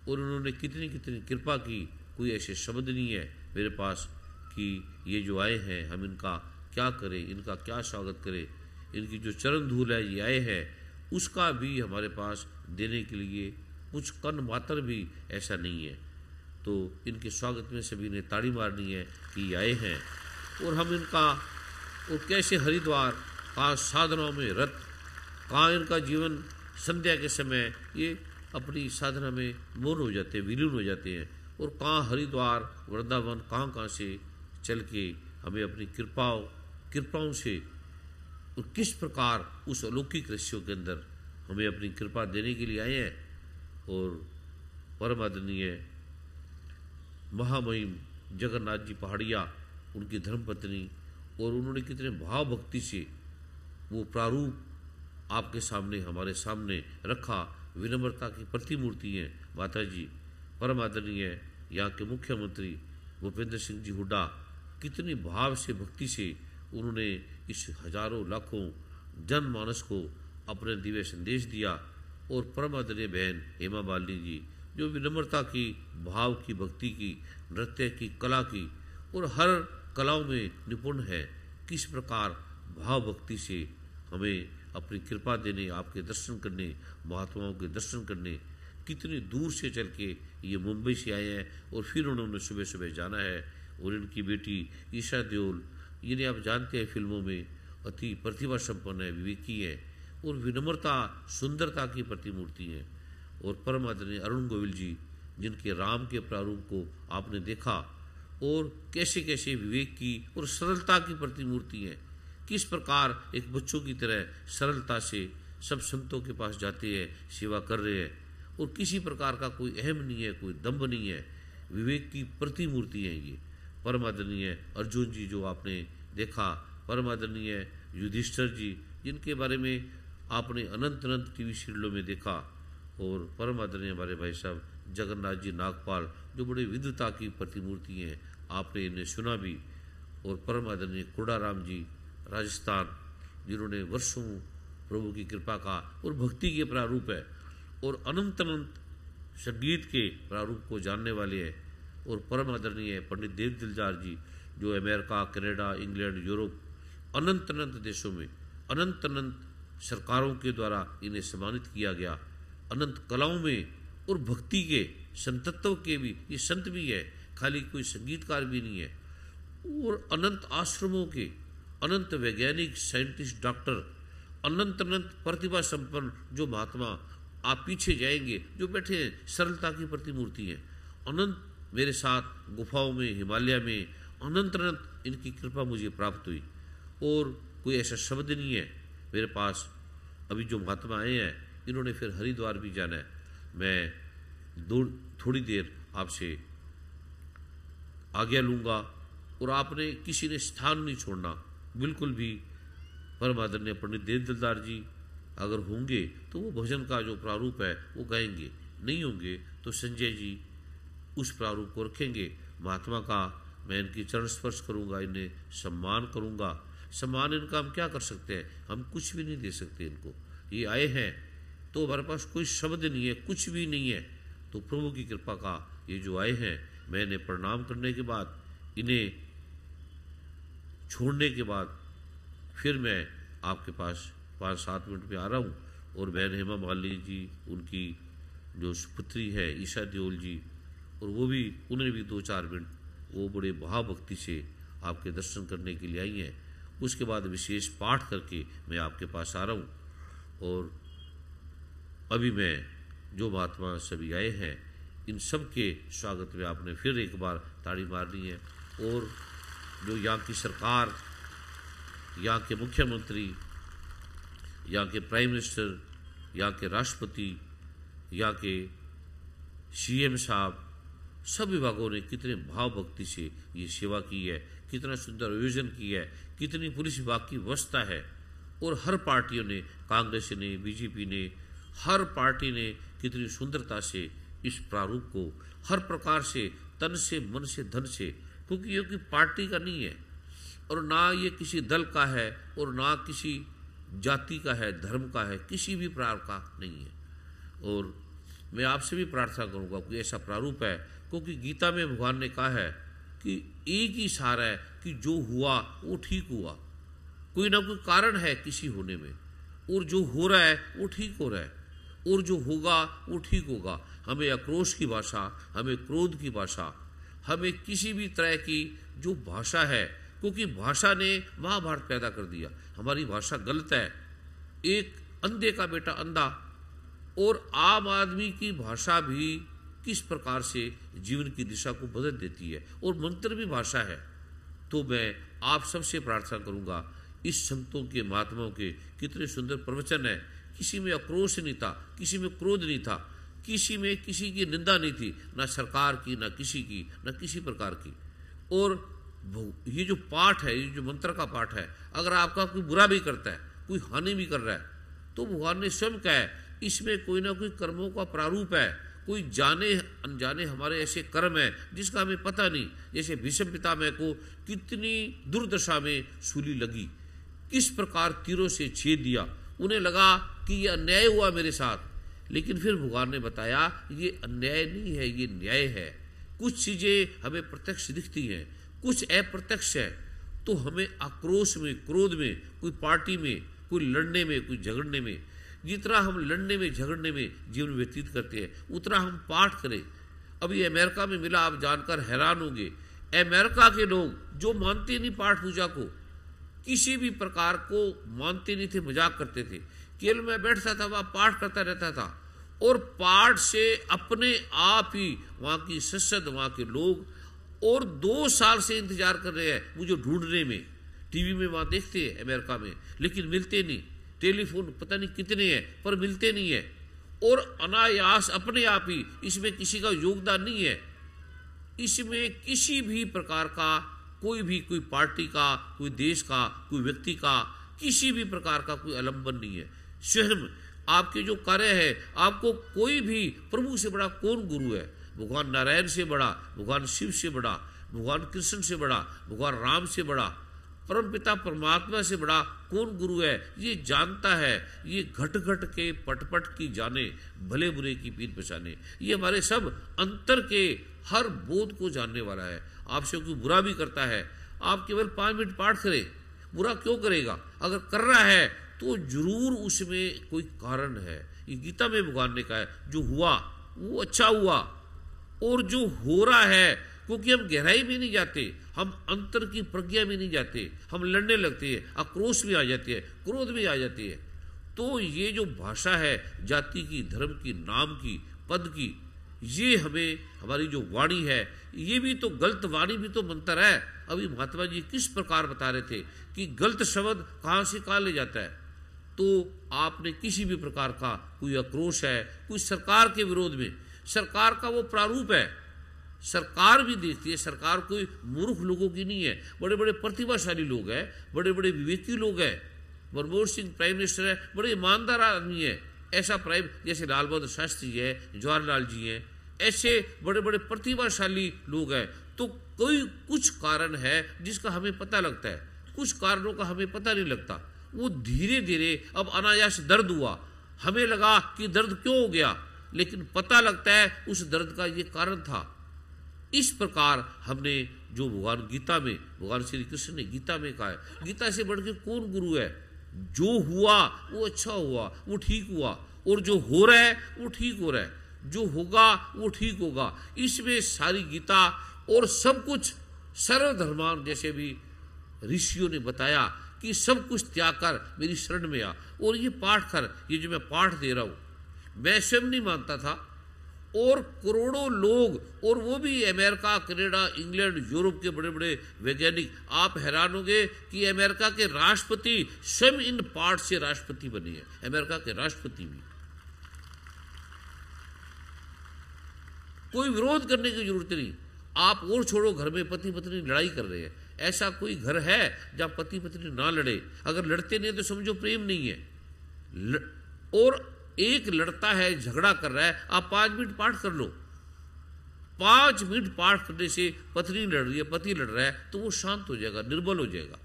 और उन्होंने कितनी कितनी कृपा की। कोई ऐसे शब्द नहीं है मेरे पास कि ये जो आए हैं हम इनका क्या करें, इनका क्या स्वागत करें। इनकी जो चरण धूल है, ये आए हैं, उसका भी हमारे पास देने के लिए कुछ कण मात्र भी ऐसा नहीं है। तो इनके स्वागत में सभी ने ताड़ी मारनी है कि ये आए हैं, और हम इनका, और कैसे हरिद्वार कहाँ साधनाओं में रत, कहाँ इनका जीवन संध्या के समय ये अपनी साधना में मौन हो जाते हैं, विलीन हो जाते हैं, और कहाँ हरिद्वार वृंदावन कहाँ से चल के हमें अपनी कृपाओं से, और किस प्रकार उस अलौकिक रहस्यों के अंदर हमें अपनी कृपा देने के लिए आए हैं। और परम आदरणीय महामहिम जगन्नाथ जी पहाड़िया, उनकी धर्मपत्नी, और उन्होंने कितने भाव भक्ति से वो प्रारूप आपके सामने, हमारे सामने रखा। विनम्रता की प्रतिमूर्ति हैं माता जी। परम आदरणीय यहाँ के मुख्यमंत्री भूपेंद्र सिंह जी हुड्डा, कितनी भाव से, भक्ति से उन्होंने इस हजारों लाखों जनमानस को अपने दिव्य संदेश दिया। और परम आदरणीय बहन हेमा मालिनी जी, जो विनम्रता की, भाव की, भक्ति की, नृत्य की, कला की, और हर कलाओं में निपुण है। किस प्रकार भाव भक्ति से हमें अपनी कृपा देने, आपके दर्शन करने, महात्माओं के दर्शन करने, कितनी दूर से चल के ये मुंबई से आए हैं, और फिर उन्होंने सुबह सुबह जाना है। और इनकी बेटी ईशा देओल, इन्हें आप जानते हैं फिल्मों में अति प्रतिभा संपन्न है, विवेकी है, और विनम्रता, सुंदरता की प्रतिमूर्ति है। और परम आदरणीय अरुण गोविल जी, जिनके राम के प्रारूप को आपने देखा, और कैसे कैसे विवेक की और सरलता की प्रतिमूर्ति है। किस प्रकार एक बच्चों की तरह सरलता से सब संतों के पास जाते हैं, सेवा कर रहे हैं, और किसी प्रकार का कोई अहम नहीं है, कोई दम्भ नहीं है। विवेक की प्रतिमूर्ति है ये। परम आदरणीय अर्जुन जी, जो आपने देखा, परम आदरणीय युधिष्ठिर जी, जिनके बारे में आपने अनंत अनंत टीवी सीरियलों में देखा। और परम आदरणीय हमारे भाई साहब जगन्नाथ जी नागपाल, जो बड़े विद्वता की प्रतिमूर्ति हैं, आपने इन्हें सुना भी। और परम आदरणीय कोडाराम जी राजस्थान, जिन्होंने वर्षों प्रभु की कृपा का और भक्ति के प्रारूप है और अनंत अनंत संगीत के प्रारूप को जानने वाले हैं। और परम आदरणीय पंडित देव दिलजार जी, जो अमेरिका, कनाडा, इंग्लैंड, यूरोप, अनंत अनंत देशों में अनंत अनंत सरकारों के द्वारा इन्हें सम्मानित किया गया। अनंत कलाओं में और भक्ति के संतत्व के भी ये संत भी है, खाली कोई संगीतकार भी नहीं है। और अनंत आश्रमों के अनंत वैज्ञानिक, साइंटिस्ट, डॉक्टर, अनंत अनंत प्रतिभा संपन्न जो महात्मा, आप पीछे जाएंगे जो बैठे हैं, सरलता की प्रतिमूर्ति है। अनंत मेरे साथ गुफाओं में, हिमालय में अनंत अनंत इनकी कृपा मुझे प्राप्त हुई। और कोई ऐसा शब्द नहीं है मेरे पास। अभी जो महात्मा आए हैं, इन्होंने फिर हरिद्वार भी जाना है। मैं थोड़ी देर आपसे आज्ञा लूँगा। और आपने किसी ने स्थान नहीं छोड़ना बिल्कुल भी। परम आदरणीय पंडित देव दिलदार जी अगर होंगे तो वो भजन का जो प्रारूप है वो गाएंगे, नहीं होंगे तो संजय जी उस प्रारूप को रखेंगे। महात्मा का मैं इनकी चरण स्पर्श करूँगा, इन्हें सम्मान करूँगा। सम्मान इनका हम क्या कर सकते हैं? हम कुछ भी नहीं दे सकते इनको। ये आए हैं तो हमारे पास कोई शब्द नहीं है, कुछ भी नहीं है। तो प्रभु की कृपा का ये जो आए हैं, मैं इन्हें प्रणाम करने के बाद, इन्हें छोड़ने के बाद फिर मैं आपके पास 5-7 मिनट में आ रहा हूँ। और बहन हेमा मालिनी जी, उनकी जो पुत्री है ईशा देओल जी, और वो भी, उन्हें भी 2-4 मिनट वो बड़े भावभक्ति से आपके दर्शन करने के लिए आई हैं। उसके बाद विशेष पाठ करके मैं आपके पास आ रहा हूँ। और अभी मैं जो महात्मा सभी आए हैं, इन सब के स्वागत में आपने फिर एक बार ताड़ी मारनी है। और जो यहाँ की सरकार, यहाँ के मुख्यमंत्री, यहाँ के प्राइम मिनिस्टर, यहाँ के राष्ट्रपति, यहाँ के सीएम साहब, सब विभागों ने कितने भाव भक्ति से ये सेवा की है, कितना सुंदर आयोजन किया है, कितनी पुलिस विभाग की व्यवस्था है। और हर पार्टियों ने, कांग्रेस ने, बीजेपी ने, हर पार्टी ने कितनी सुंदरता से इस प्रारूप को हर प्रकार से, तन से, मन से, धन से, क्योंकि ये कोई पार्टी का नहीं है और ना ये किसी दल का है और ना किसी जाति का है, धर्म का है, किसी भी प्रकार का नहीं है। और मैं आपसे भी प्रार्थना करूंगा कोई ऐसा प्रारूप है, क्योंकि गीता में भगवान ने कहा है कि एक ही सहारा है कि जो हुआ वो ठीक हुआ। कोई ना कोई कारण है किसी होने में, और जो हो रहा है वो ठीक हो रहा है, और जो होगा वो ठीक होगा। हमें आक्रोश की भाषा, हमें क्रोध की भाषा, हमें किसी भी तरह की जो भाषा है, क्योंकि भाषा ने महाभारत पैदा कर दिया। हमारी भाषा गलत है। एक अंधे का बेटा अंधा, और आम आदमी की भाषा भी किस प्रकार से जीवन की दिशा को बदल देती है, और मंत्र भी भाषा है। तो मैं आप सबसे प्रार्थना करूंगा, इस संतों के, महात्माओं के कितने सुंदर प्रवचन है। किसी में आक्रोश नहीं था, किसी में क्रोध नहीं था, किसी में किसी की निंदा नहीं थी, ना सरकार की, ना किसी की, ना किसी प्रकार की। और ये जो पाठ है, ये जो मंत्र का पाठ है, अगर आपका कोई बुरा भी करता है, कोई हानि भी कर रहा है, तो भगवान ने स्वयं कहा है इसमें कोई ना कोई कर्मों का प्रारूप है। कोई जाने अनजाने हमारे ऐसे कर्म है जिसका हमें पता नहीं। जैसे भीष्म पितामह को कितनी दुर्दशा में सूली लगी, किस प्रकार तीरों से छेद दिया, उन्हें लगा कि ये अन्याय हुआ मेरे साथ, लेकिन फिर भगवान ने बताया ये अन्याय नहीं है, ये न्याय है। कुछ चीजें हमें प्रत्यक्ष दिखती हैं, कुछ अप्रत्यक्ष है। तो हमें आक्रोश में, क्रोध में, कोई पार्टी में, कोई लड़ने में, कोई झगड़ने में, जितना हम लड़ने में, झगड़ने में जीवन व्यतीत करते हैं, उतना हम पाठ करें। अभी अमेरिका में मिला, आप जानकर हैरान होंगे, अमेरिका के लोग जो मानते नहीं पाठ पूजा को, किसी भी प्रकार को मानते नहीं थे, मजाक करते थे। केवल मैं बैठता था, वहां पाठ करता रहता था, और पाठ से अपने आप ही वहां की संसद, वहां के लोग, और 2 साल से इंतजार कर रहे हैं मुझे ढूंढने में। टीवी में वहां देखते हैं अमेरिका में, लेकिन मिलते नहीं। टेलीफोन पता नहीं कितने हैं, पर मिलते नहीं है। और अनायास अपने आप ही, इसमें किसी का योगदान नहीं है, इसमें किसी भी प्रकार का कोई पार्टी का, कोई देश का, कोई व्यक्ति का, किसी भी प्रकार का कोई आलंबन नहीं है। स्वयं आपके जो कार्य है, आपको कोई भी प्रभु से बड़ा कौन गुरु है? भगवान नारायण से बड़ा, भगवान शिव से बड़ा, भगवान कृष्ण से बड़ा, भगवान राम से बड़ा, परम पिता परमात्मा से बड़ा कौन गुरु है? ये जानता है, ये घट घट के पट पट की जाने, भले बुरे की पीठ पहचाने। ये हमारे सब अंतर के हर बोध को जानने वाला है। आपसे कोई बुरा भी करता है, आप केवल 5 मिनट पाठ करें, बुरा क्यों करेगा? अगर कर रहा है तो जरूर उसमें कोई कारण है। ये गीता में भगवान ने कहा है, जो हुआ वो अच्छा हुआ, और जो हो रहा है, क्योंकि हम गहराई में नहीं जाते, हम अंतर की प्रज्ञा में नहीं जाते, हम लड़ने लगते हैं, आक्रोश भी आ जाती है, क्रोध भी आ जाती है। तो ये जो भाषा है जाति की, धर्म की, नाम की, पद की, ये हमें, हमारी जो वाणी है, ये भी तो गलत वाणी भी तो मंत्र है। अभी महात्मा जी किस प्रकार बता रहे थे कि गलत शब्द कहाँ से कहाँ ले जाता है। तो आपने किसी भी प्रकार का कोई आक्रोश है, कोई सरकार के विरोध में, सरकार का वो प्रारूप है, सरकार भी देखती है, सरकार कोई मूर्ख लोगों की नहीं है, बड़े बड़े प्रतिभाशाली लोग हैं, बड़े बड़े विवेकी लोग हैं। मनमोहन सिंह प्राइम मिनिस्टर है, बड़े ईमानदार आदमी है, ऐसा प्राइम, जैसे लाल बहादुर शास्त्री है, जवाहरलाल जी हैं, ऐसे बड़े बड़े प्रतिभाशाली लोग हैं। तो कोई कुछ कारण है जिसका हमें पता लगता है, कुछ कारणों का हमें पता नहीं लगता। वो धीरे धीरे अब अनायास दर्द हुआ, हमें लगा कि दर्द क्यों हो गया, लेकिन पता लगता है उस दर्द का ये कारण था। इस प्रकार हमने जो भगवान गीता में, भगवान श्री कृष्ण ने गीता में कहा है, गीता से बढ़ के कौन गुरु है? जो हुआ वो अच्छा हुआ, वो ठीक हुआ, और जो हो रहा है वो ठीक हो रहा है, जो होगा वो ठीक होगा। इसमें सारी गीता और सब कुछ सर्वधर्मान, जैसे भी ऋषियों ने बताया कि सब कुछ त्याग कर मेरी शरण में आ, और ये पाठ कर, ये जो मैं पाठ दे रहा हूं, मैं स्वयं नहीं मानता था, और करोड़ों लोग, और वो भी अमेरिका, कनाडा, इंग्लैंड, यूरोप के बड़े बड़े वैज्ञानिक, आप हैरान होंगे कि अमेरिका के राष्ट्रपति स्वयं इन पाठ से राष्ट्रपति बने हैं, अमेरिका के राष्ट्रपति भी। कोई विरोध करने की जरूरत नहीं। आप और छोड़ो, घर में पति पत्नी लड़ाई कर रहे हैं, ऐसा कोई घर है जहां पति पत्नी ना लड़े? अगर लड़ते नहीं तो समझो प्रेम नहीं है। और एक लड़ता है, झगड़ा कर रहा है, आप 5 मिनट पाठ कर लो। 5 मिनट पाठ करने से पत्नी लड़ रही है, पति लड़ रहा है, तो वो शांत हो जाएगा, निर्बल हो जाएगा।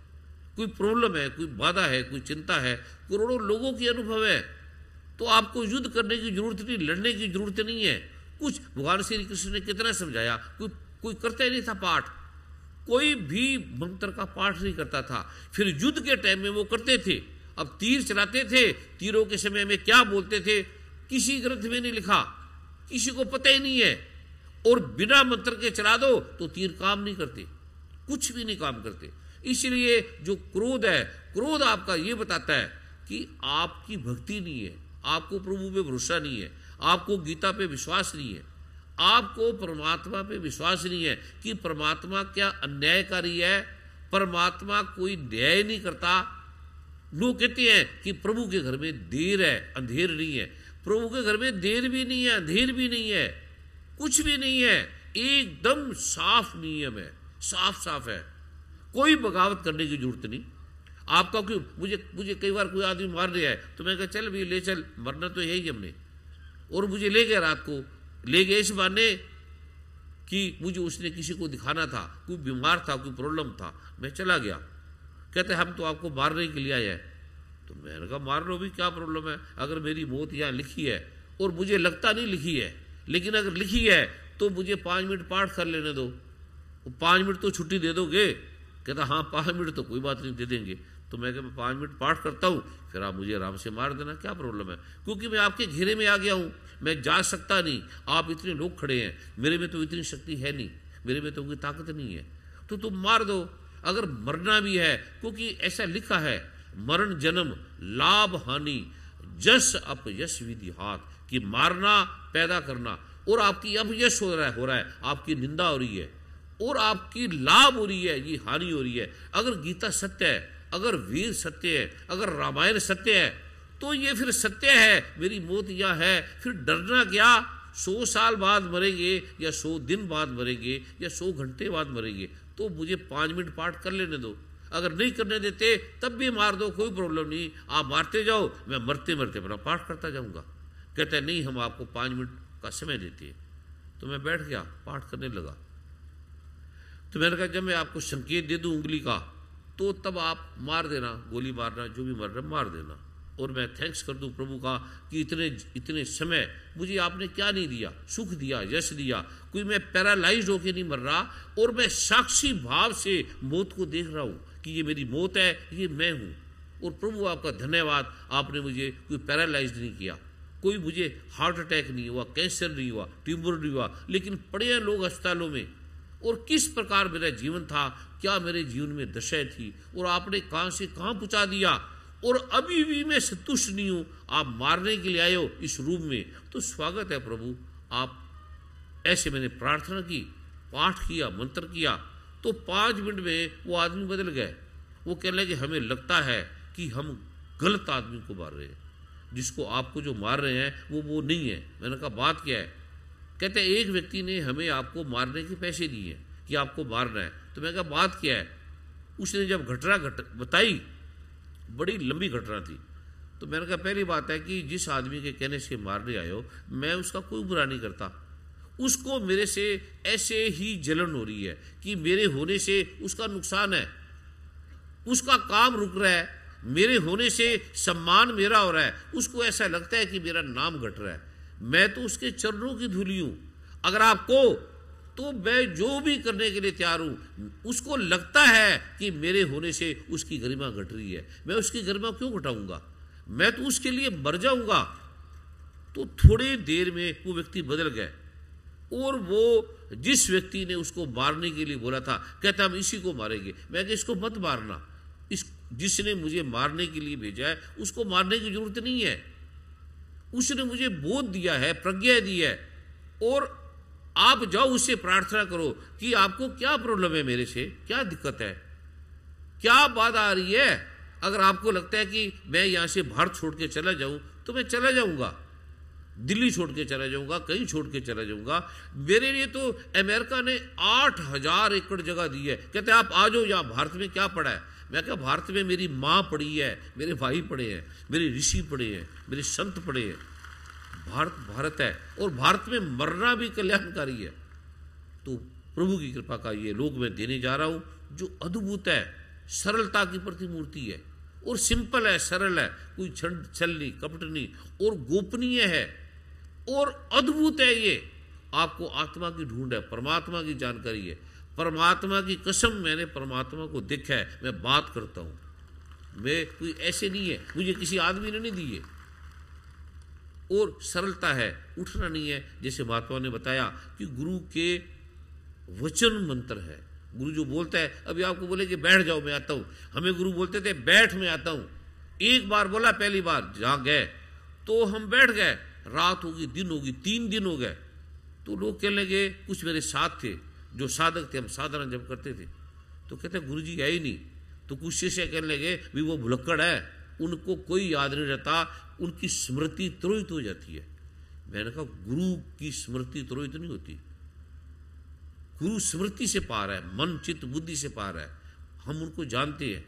कोई प्रॉब्लम है, कोई बाधा है, कोई चिंता है, करोड़ों लोगों की अनुभव है। तो आपको युद्ध करने की जरूरत नहीं, लड़ने की जरूरत नहीं है। कुछ भगवान श्री कृष्ण ने कितना समझाया, कोई करता ही नहीं था पाठ, कोई भी मंत्र का पाठ नहीं करता था। फिर युद्ध के टाइम में वो करते थे। अब तीर चलाते थे, तीरों के समय में क्या बोलते थे किसी ग्रंथ में नहीं लिखा, किसी को पता ही नहीं है। और बिना मंत्र के चला दो तो तीर काम नहीं करते, कुछ भी नहीं काम करते। इसलिए जो क्रोध है, क्रोध आपका ये बताता है कि आपकी भक्ति नहीं है, आपको प्रभु पे भरोसा नहीं है, आपको गीता पे विश्वास नहीं है, आपको परमात्मा पे विश्वास नहीं है कि परमात्मा क्या अन्यायकारी है। परमात्मा कोई न्याय नहीं करता। लोग कहते हैं कि प्रभु के घर में देर है, अंधेर नहीं है। प्रभु के घर में देर भी नहीं है, अंधेर भी नहीं है, कुछ भी नहीं है, एकदम साफ नियम है, साफ साफ है, कोई बगावत करने की जरूरत नहीं। आपका क्यों, मुझे कई बार कोई आदमी मार दिया है तो मैं कहा चल भी ले चल, मरना तो यही हमने, और मुझे ले गया, रात को ले गए इस बहाने कि मुझे उसने किसी को दिखाना था, कोई बीमार था, कोई प्रॉब्लम था, मैं चला गया। कहते हम तो आपको मारने के लिए आए हैं। तो मैंने कहा मार लो भी, क्या प्रॉब्लम है? अगर मेरी मौत यहाँ लिखी है, और मुझे लगता नहीं लिखी है, लेकिन अगर लिखी है तो मुझे 5 मिनट पाठ कर लेने दो, 5 मिनट तो छुट्टी दे दोगे? कहता हाँ 5 मिनट तो कोई बात नहीं, दे देंगे। तो मैं कहा 5 मिनट पाठ करता हूँ, फिर आप मुझे आराम से मार देना, क्या प्रॉब्लम है? क्योंकि मैं आपके घेरे में आ गया हूँ, मैं जा सकता नहीं, आप इतने लोग खड़े हैं, मेरे में तो इतनी शक्ति है नहीं, मेरे में तो कोई ताकत नहीं है, तो तुम मार दो। अगर मरना भी है, क्योंकि ऐसा लिखा है मरण जन्म लाभ हानि जस अपयश विधि हाथ, कि मारना पैदा करना, और आपकी अपयश हो रहा है, आपकी निंदा हो रही है, और आपकी लाभ हो रही है, ये हानि हो रही है। अगर गीता सत्य है, अगर वेद सत्य है, अगर रामायण सत्य है, तो ये फिर सत्य है, मेरी मौत यह है, फिर डरना क्या? 100 साल बाद मरेंगे या 100 दिन बाद मरेंगे या 100 घंटे बाद मरेंगे, तो मुझे 5 मिनट पाठ कर लेने दो। अगर नहीं करने देते तब भी मार दो, कोई प्रॉब्लम नहीं, आप मारते जाओ, मैं मरते मरते अपना पाठ करता जाऊंगा। कहते हैं नहीं, हम आपको 5 मिनट का समय देते हैं। तो मैं बैठ गया, पाठ करने लगा। तो मैंने कहा जब मैं आपको संकेत दे दूं उंगली का, तो तब आप मार देना, गोली मारना, जो भी मारना मार देना। और मैं थैंक्स कर दूं प्रभु का कि इतने समय मुझे आपने क्या नहीं दिया, सुख दिया, यश दिया, कोई मैं पैरालाइज होके नहीं मर रहा, और मैं साक्षी भाव से मौत को देख रहा हूं कि ये मेरी मौत है, ये मैं हूं। और प्रभु आपका धन्यवाद, आपने मुझे कोई पैरालाइज नहीं किया, कोई मुझे हार्ट अटैक नहीं हुआ, कैंसर नहीं हुआ, ट्यूमर नहीं हुआ, लेकिन पड़े हैं लोग अस्पतालों में। और किस प्रकार मेरा जीवन था, क्या मेरे जीवन में दशा थी, और आपने कहां से कहां पहुंचा दिया। और अभी भी मैं संतुष्ट नहीं हूं, आप मारने के लिए आए हो इस रूप में, तो स्वागत है प्रभु। आप ऐसे मैंने प्रार्थना की, पाठ किया, मंत्र किया, तो 5 मिनट में वो आदमी बदल गए। वो कहने लगे हमें लगता है कि हम गलत आदमी को मार रहे हैं, जिसको आपको जो मार रहे हैं वो नहीं है। मैंने कहा बात क्या है? कहते हैं एक व्यक्ति ने हमें आपको मारने के पैसे दिए कि आपको मारना है। तो मैंने कहा बात क्या है? उसने जब घटना बताई, बड़ी लंबी घटना थी। तो मैंने कहा पहली बात है कि जिस आदमी के कहने से मारने आए हो, मैं उसका कोई बुरा नहीं करता, उसको मेरे से ऐसे ही जलन हो रही है कि मेरे होने से उसका नुकसान है, उसका काम रुक रहा है, मेरे होने से सम्मान मेरा हो रहा है, उसको ऐसा लगता है कि मेरा नाम घट रहा है। मैं तो उसके चरणों की धूली हूं। अगर आपको, तो मैं जो भी करने के लिए तैयार हूं। उसको लगता है कि मेरे होने से उसकी गरिमा घट रही है, मैं उसकी गरिमा क्यों घटाऊंगा? मैं तो उसके लिए मर जाऊंगा। तो थोड़ी देर में वो व्यक्ति बदल गए, और वो जिस व्यक्ति ने उसको मारने के लिए बोला था, कहता हम इसी को मारेंगे। मैं कहा इसको मत मारना, इस जिसने मुझे मारने के लिए भेजा है उसको मारने की जरूरत नहीं है। उसने मुझे बोध दिया है, प्रज्ञा दी है, और आप जाओ उससे प्रार्थना करो कि आपको क्या प्रॉब्लम है, मेरे से क्या दिक्कत है, क्या बाधा आ रही है। अगर आपको लगता है कि मैं यहां से भारत छोड़ के चला जाऊं, तो मैं चला जाऊंगा, दिल्ली छोड़ के चला जाऊंगा, कहीं छोड़ के चला जाऊंगा। मेरे लिए तो अमेरिका ने 8000 एकड़ जगह दी है। कहते हैं आप आ जाओ, यहाँ भारत में क्या पड़ा है? मैं क्या, भारत में मेरी माँ पड़ी है, मेरे भाई पड़े हैं, मेरे ऋषि पड़े हैं, मेरे संत पड़े हैं। भारत भारत है, और भारत में मरना भी कल्याणकारी है। तो प्रभु की कृपा का ये लोग मैं देने जा रहा हूं, जो अद्भुत है, सरलता की प्रतिमूर्ति है, और सिंपल है, सरल है, कोई छल नहीं, कपट नहीं, और गोपनीय है, और अद्भुत है। ये आपको आत्मा की ढूंढ है, परमात्मा की जानकारी है। परमात्मा की कसम, मैंने परमात्मा को देखा है, मैं बात करता हूं, मैं कोई ऐसे नहीं है, मुझे किसी आदमी ने नहीं दी है। और सरलता है, उठना नहीं है। जैसे महात्मा ने बताया कि गुरु के वचन मंत्र है। गुरु जो बोलता है, अभी आपको बोले कि बैठ जाओ मैं आता हूं, हमें गुरु बोलते थे बैठ मैं आता हूं। एक बार बोला, पहली बार जहां गए तो हम बैठ गए, रात होगी, दिन होगी, 3 दिन हो गए। तो लोग कहने लगे, कुछ मेरे साथ थे जो साधक थे, हम साधना जब करते थे, तो कहते गुरु जी आए ही नहीं। तो कुछ शिष्य कहने लगे भी वो भुलक्कड़ है, उनको कोई याद नहीं रहता, उनकी स्मृति त्रोहित हो जाती है। मैंने कहा गुरु की स्मृति त्रोहित नहीं होती, गुरु स्मृति से पार है, मन चित्त बुद्धि से पार है। हम उनको जानते हैं।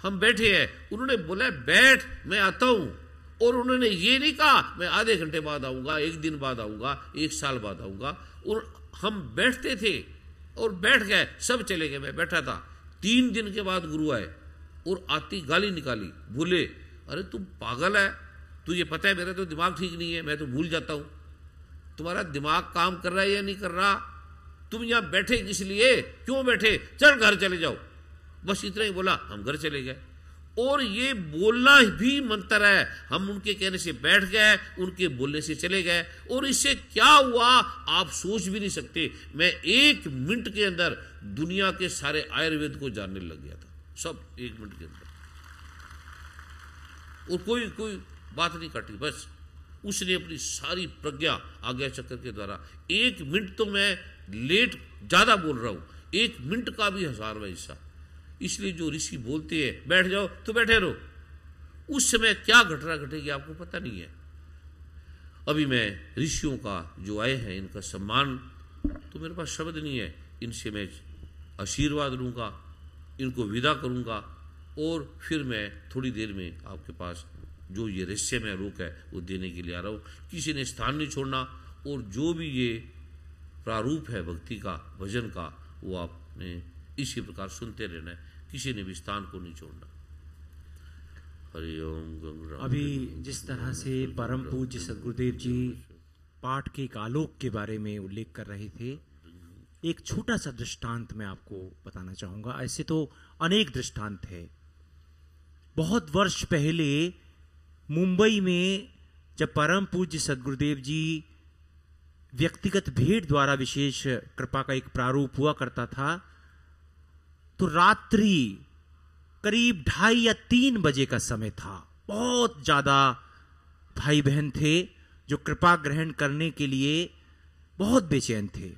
हम बैठे हैं, उन्होंने बोला बैठ मैं आता हूं, और उन्होंने ये नहीं कहा मैं आधे घंटे बाद आऊंगा, 1 दिन बाद आऊंगा, 1 साल बाद आऊंगा। और हम बैठते थे और बैठ गए, सब चले गए, मैं बैठा था। 3 दिन के बाद गुरु आए और आती गाली निकाली, बोले अरे तुम पागल है, तुझे पता है मेरा तो दिमाग ठीक नहीं है, मैं तो भूल जाता हूं, तुम्हारा दिमाग काम कर रहा है या नहीं कर रहा, तुम यहां बैठे किस लिए, क्यों बैठे, चल घर चले जाओ। बस इतना ही बोला, हम घर चले गए। और ये बोलना भी मंत्र है। हम उनके कहने से बैठ गए, उनके बोलने से चले गए, और इससे क्या हुआ आप सोच भी नहीं सकते। मैं 1 मिनट के अंदर दुनिया के सारे आयुर्वेद को जानने लग गया था, सब 1 मिनट के अंदर, और कोई बात नहीं काटी। बस उसने अपनी सारी प्रज्ञा आज्ञा चक्र के द्वारा, 1 मिनट तो मैं लेट ज्यादा बोल रहा हूं, 1 मिनट का भी 1000वां हिस्सा। इसलिए जो ऋषि बोलते हैं बैठ जाओ तो बैठे रहो, उस समय क्या घटना घटेगी आपको पता नहीं है। अभी मैं ऋषियों का जो आए हैं इनका सम्मान, तो मेरे पास शब्द नहीं है, इनसे मैं आशीर्वाद लूंगा, इनको विदा करूंगा और फिर मैं थोड़ी देर में आपके पास जो ये रहस्यमय रोक है वो देने के लिए आ रहा हूँ। किसी ने स्थान नहीं छोड़ना और जो भी ये प्रारूप है भक्ति का, भजन का, वो आपने इसी प्रकार सुनते रहना है, किसी ने भी स्थान को नहीं छोड़ना। हरिओम गंगा। अभी जिस तरह से परम पूज्य सदगुरुदेव जी पाठ के एक आलोक के बारे में उल्लेख कर रहे थे, एक छोटा सा दृष्टांत मैं आपको बताना चाहूंगा। ऐसे तो अनेक दृष्टांत है। बहुत वर्ष पहले मुंबई में जब परम पूज्य सदगुरुदेव जी व्यक्तिगत भेंट द्वारा विशेष कृपा का एक प्रारूप हुआ करता था, तो रात्रि करीब 2:30 या 3 बजे का समय था। बहुत ज्यादा भाई बहन थे जो कृपा ग्रहण करने के लिए बहुत बेचैन थे।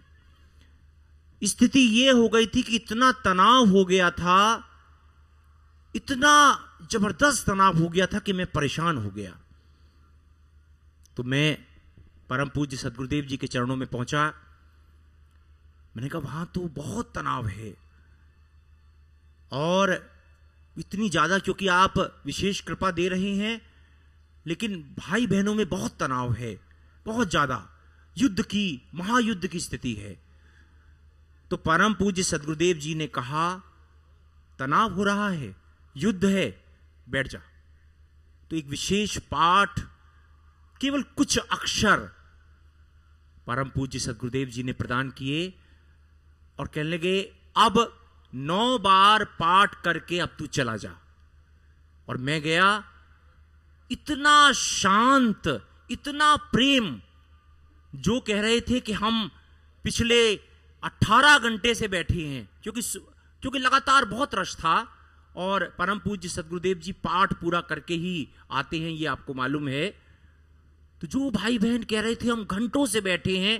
स्थिति यह हो गई थी कि इतना तनाव हो गया था, इतना जबरदस्त तनाव हो गया था कि मैं परेशान हो गया। तो मैं परम पूज्य सदगुरुदेव जी के चरणों में पहुंचा। मैंने कहा वहां तो बहुत तनाव है और इतनी ज्यादा, क्योंकि आप विशेष कृपा दे रहे हैं, लेकिन भाई बहनों में बहुत तनाव है, बहुत ज्यादा युद्ध की, महायुद्ध की स्थिति है। तो परम पूज्य सदगुरुदेव जी ने कहा तनाव हो रहा है, युद्ध है, बैठ जा। तो एक विशेष पाठ, केवल कुछ अक्षर परम पूज्य सदगुरुदेव जी ने प्रदान किए और कहने लगे अब 9 बार पाठ करके अब तू चला जा। और मैं गया, इतना शांत, इतना प्रेम, जो कह रहे थे कि हम पिछले 18 घंटे से बैठे हैं, क्योंकि लगातार बहुत रश था और परम पूज्य सदगुरुदेव जी पाठ पूरा करके ही आते हैं, ये आपको मालूम है। तो जो भाई बहन कह रहे थे हम घंटों से बैठे हैं,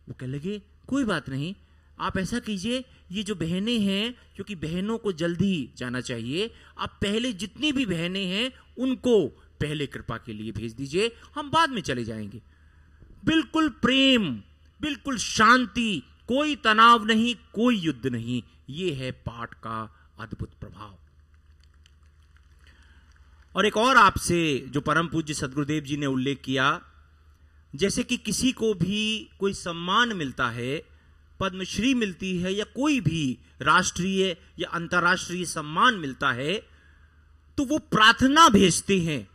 वो कह लगे कोई बात नहीं, आप ऐसा कीजिए, ये जो बहनें हैं, क्योंकि बहनों को जल्दी जाना चाहिए, आप पहले जितनी भी बहनें हैं उनको पहले कृपा के लिए भेज दीजिए, हम बाद में चले जाएंगे। बिल्कुल प्रेम, बिल्कुल शांति, कोई तनाव नहीं, कोई युद्ध नहीं। ये है पाठ का अद्भुत प्रभाव। और एक और आपसे जो परम पूज्य सदगुरुदेव जी ने उल्लेख किया, जैसे कि किसी को भी कोई सम्मान मिलता है, पद्मश्री मिलती है या कोई भी राष्ट्रीय या अंतर्राष्ट्रीय सम्मान मिलता है, तो वो प्रार्थना भेजते हैं,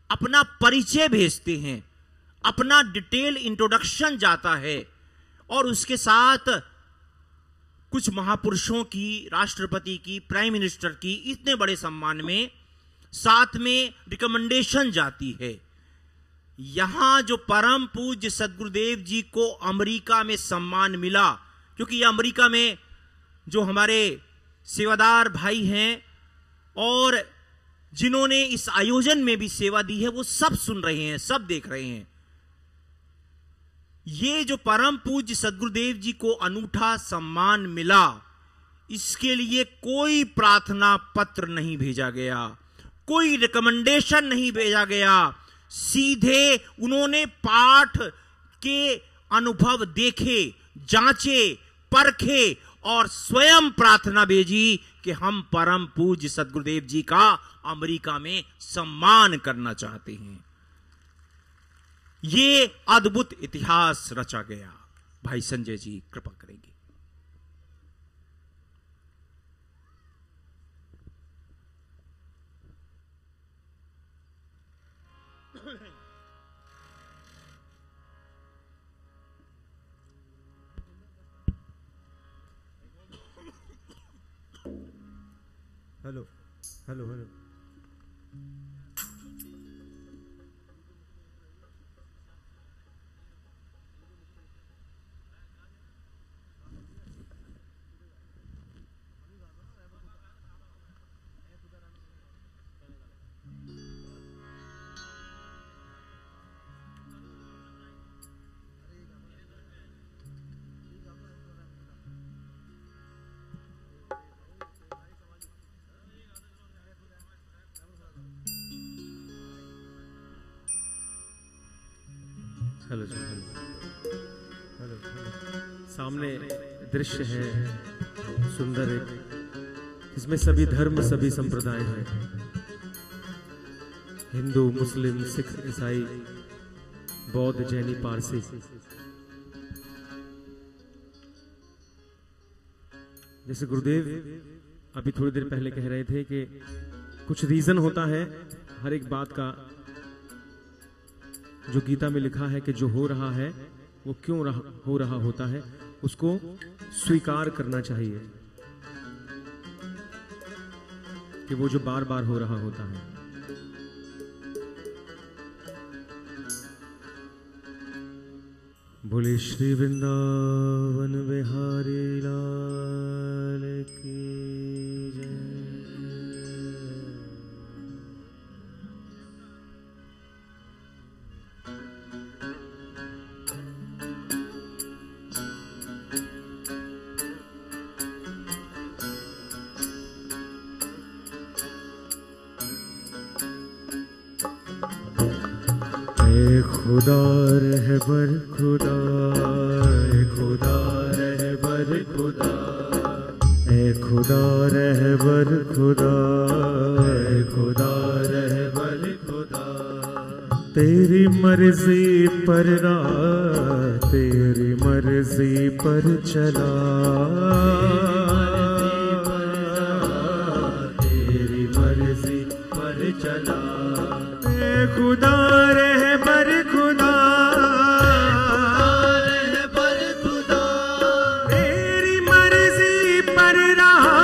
अपना परिचय भेजते हैं, अपना डिटेल इंट्रोडक्शन जाता है और उसके साथ कुछ महापुरुषों की, राष्ट्रपति की, प्राइम मिनिस्टर की, इतने बड़े सम्मान में साथ में रिकमेंडेशन जाती है। यहां जो परम पूज्य सदगुरुदेव जी को अमेरिका में सम्मान मिला, क्योंकि अमेरिका में जो हमारे सेवादार भाई हैं और जिन्होंने इस आयोजन में भी सेवा दी है, वो सब सुन रहे हैं, सब देख रहे हैं। ये जो परम पूज्य सदगुरुदेव जी को अनूठा सम्मान मिला, इसके लिए कोई प्रार्थना पत्र नहीं भेजा गया, कोई रिकमेंडेशन नहीं भेजा गया, सीधे उन्होंने पाठ के अनुभव देखे, जांचे, परखे और स्वयं प्रार्थना भेजी कि हम परम पूज्य सदगुरुदेव जी का अमेरिका में सम्मान करना चाहते हैं। ये अद्भुत इतिहास रचा गया। भाई संजय जी कृपा करेंगे। Hello hello hello. Hello hello hello. सामने दृश्य है सुंदर, एक इसमें सभी धर्म सभी संप्रदाय हैं, हिंदू मुस्लिम सिख ईसाई बौद्ध जैनी पारसी। जैसे गुरुदेव अभी थोड़ी देर पहले कह रहे थे कि कुछ रीजन होता है हर एक बात का, जो गीता में लिखा है कि जो हो रहा है वो क्यों हो रहा होता है, उसको स्वीकार करना चाहिए कि वो जो बार बार हो रहा होता है। बोले श्री वृंदावन बिहारी लाल की जय। खुदा रहबर खुदा, खुदा रहबर खुदा, खुदा रहबर खुदा, खुदा रहबर खुदा। तेरी मर्जी पर राह, तेरी मर्जी पर चला, तेरी मर्जी पर चला। खुदा रहबर खुदा, रहबर खुदा, तेरी मर्जी पर रहा,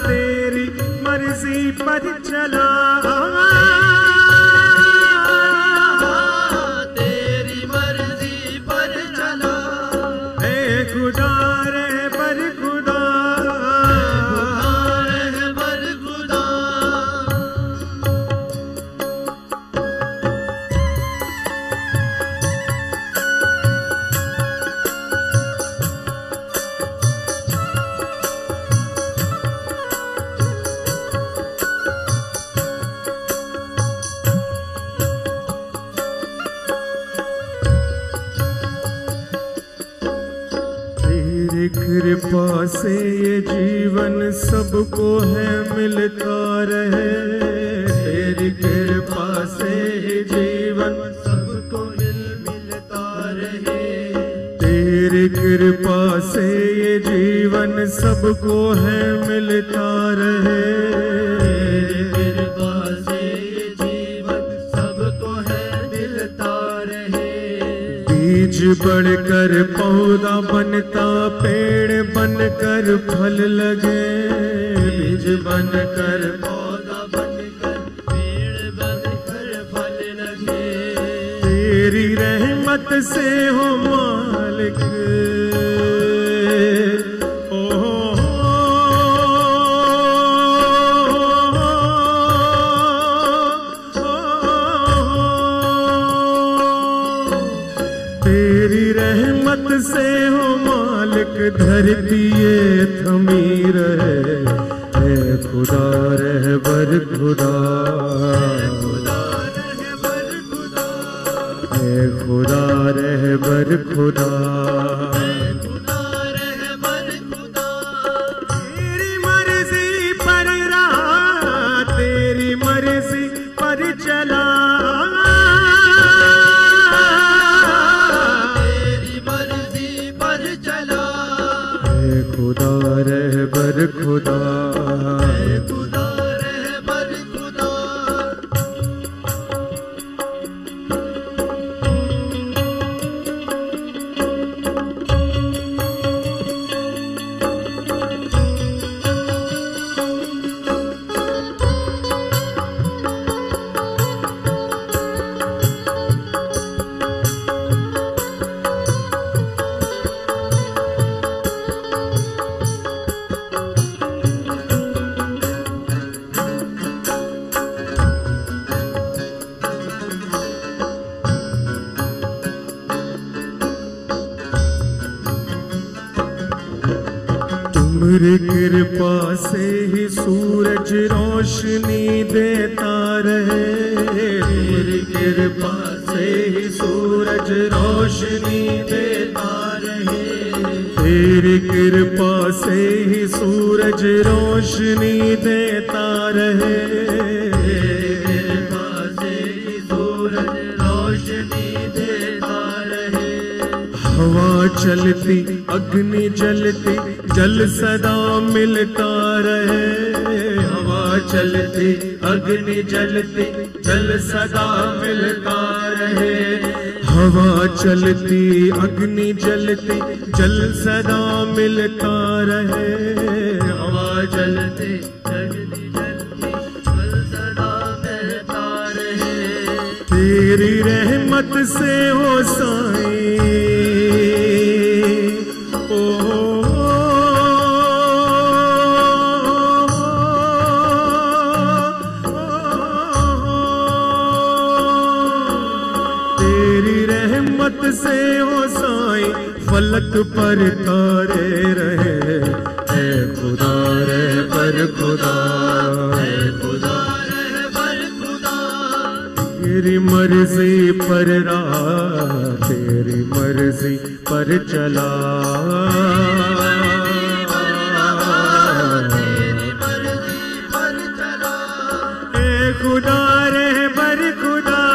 तेरी मर्जी पर चला, तेरी मर्जी पर चला। खुदा रहबर खुदा, रहबर खुदा। कृपा से ये जीवन सबको है मिलता रहे, तेरी कृपा से ये जीवन सबको मिलता रहे। तेरी कृपा से ये जीवन सबको है मिलता रहे, तेरी कृपा से ये जीवन सबको है मिलता रहे। बीज बढ़कर पौधा बनता, पेड़ बनकर फल लगे, बीज बनकर पौधा बनकर पेड़ बनकर फल लगे। तेरी रहमत से हो मालिक, तेरी रहमत से हो मालिक, धरती ये थमी रहे। है खुदा रहबर खुदा, खुदा रहबर खुदा, है खुदा रहबर खुदा, खुदा रहबर खुदा। तेरी मर्जी पर रहा, तेरी मर्जी पर चला, खुदा रहबर खुदा, खुदा रहबर खुदा। तुम्हारी कृपा से ही सूरज रोशनी देता रहे, तेरी कृपा से ही सूरज रोशनी देता रहे। तेरी कृपा से ही सूरज रोशनी देता रहे, कृपा से ही सूरज रोशनी देता रहे। हवा चलती अग्नि जलती जल सदा मिलता रहे, हवा चलती अग्नि जलती जल सदा मिलता रहे। हवा चलती अग्नि जलती जल सदा मिलता रहे, हवा चलती अग्नि जलती जल सदा मिलता रहे। तेरी रहमत से हो साईं, से हो साईं फलक पर तारे रहे। ऐ खुदा रह पर खुदा, ऐ खुदा रह पर खुदा, तेरी मर्जी पर राह तेरी मर्जी पर चला, तेरी मर्जी पर चला। ऐ खुदा रह पर खुदा,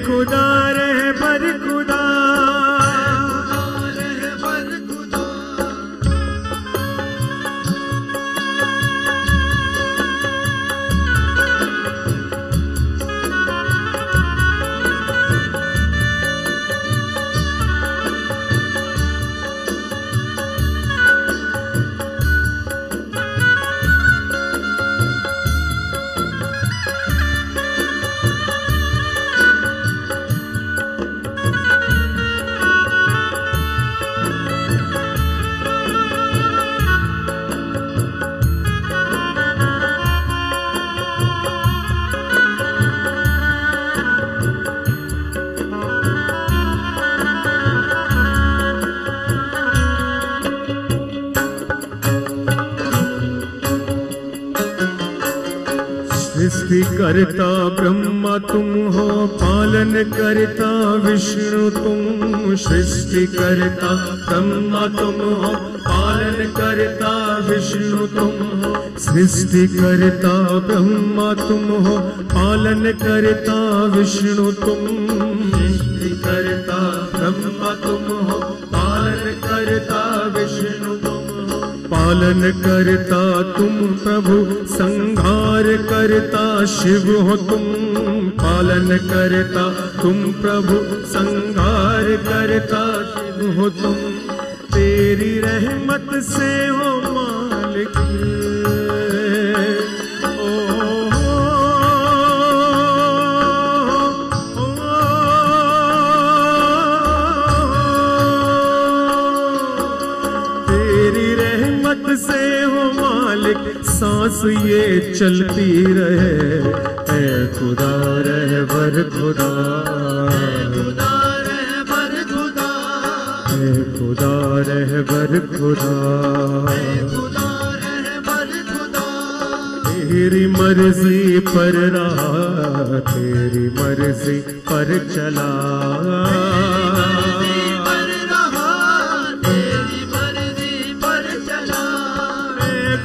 खुदा रह बर खुदा, रह बर खुदा। सृष्टि करता ब्रह्मा तुम हो, पालन करता विष्णु तुम। सृष्टि करता ब्रह्मा तुम हो, पालन करता विष्णु तुम हो। सृष्टि करता ब्रह्मा तुम हो, पालन करता विष्णु तुम। सृष्टि करता ब्रह्मा तुम हो, पालन करता विष्णु तुम। पालन करता तुम प्रभु, संहार करता शिव हो तुम। पालन करता तुम प्रभु, संहार करता शिव हो तुम। तेरी रहमत से हो मालिक, से हो मालिक सांस ये चलती रहे। ऐ खुदा रह बर खुदा, खुदा रह बर खुदा, ऐ खुदा रह बर खुदा, खुदा रह बर खुदा। तेरी मर्जी पर राह तेरी मर्जी पर चला,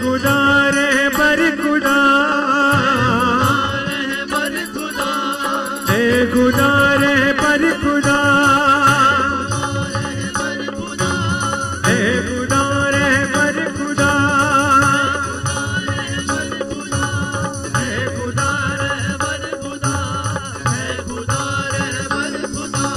खुदा रह बर खुदा, ऐ खुदा रह बर खुदा, ऐ खुदा रह बर खुदा, ऐ खुदा रह बर खुदा, ऐ खुदा रह बर खुदा।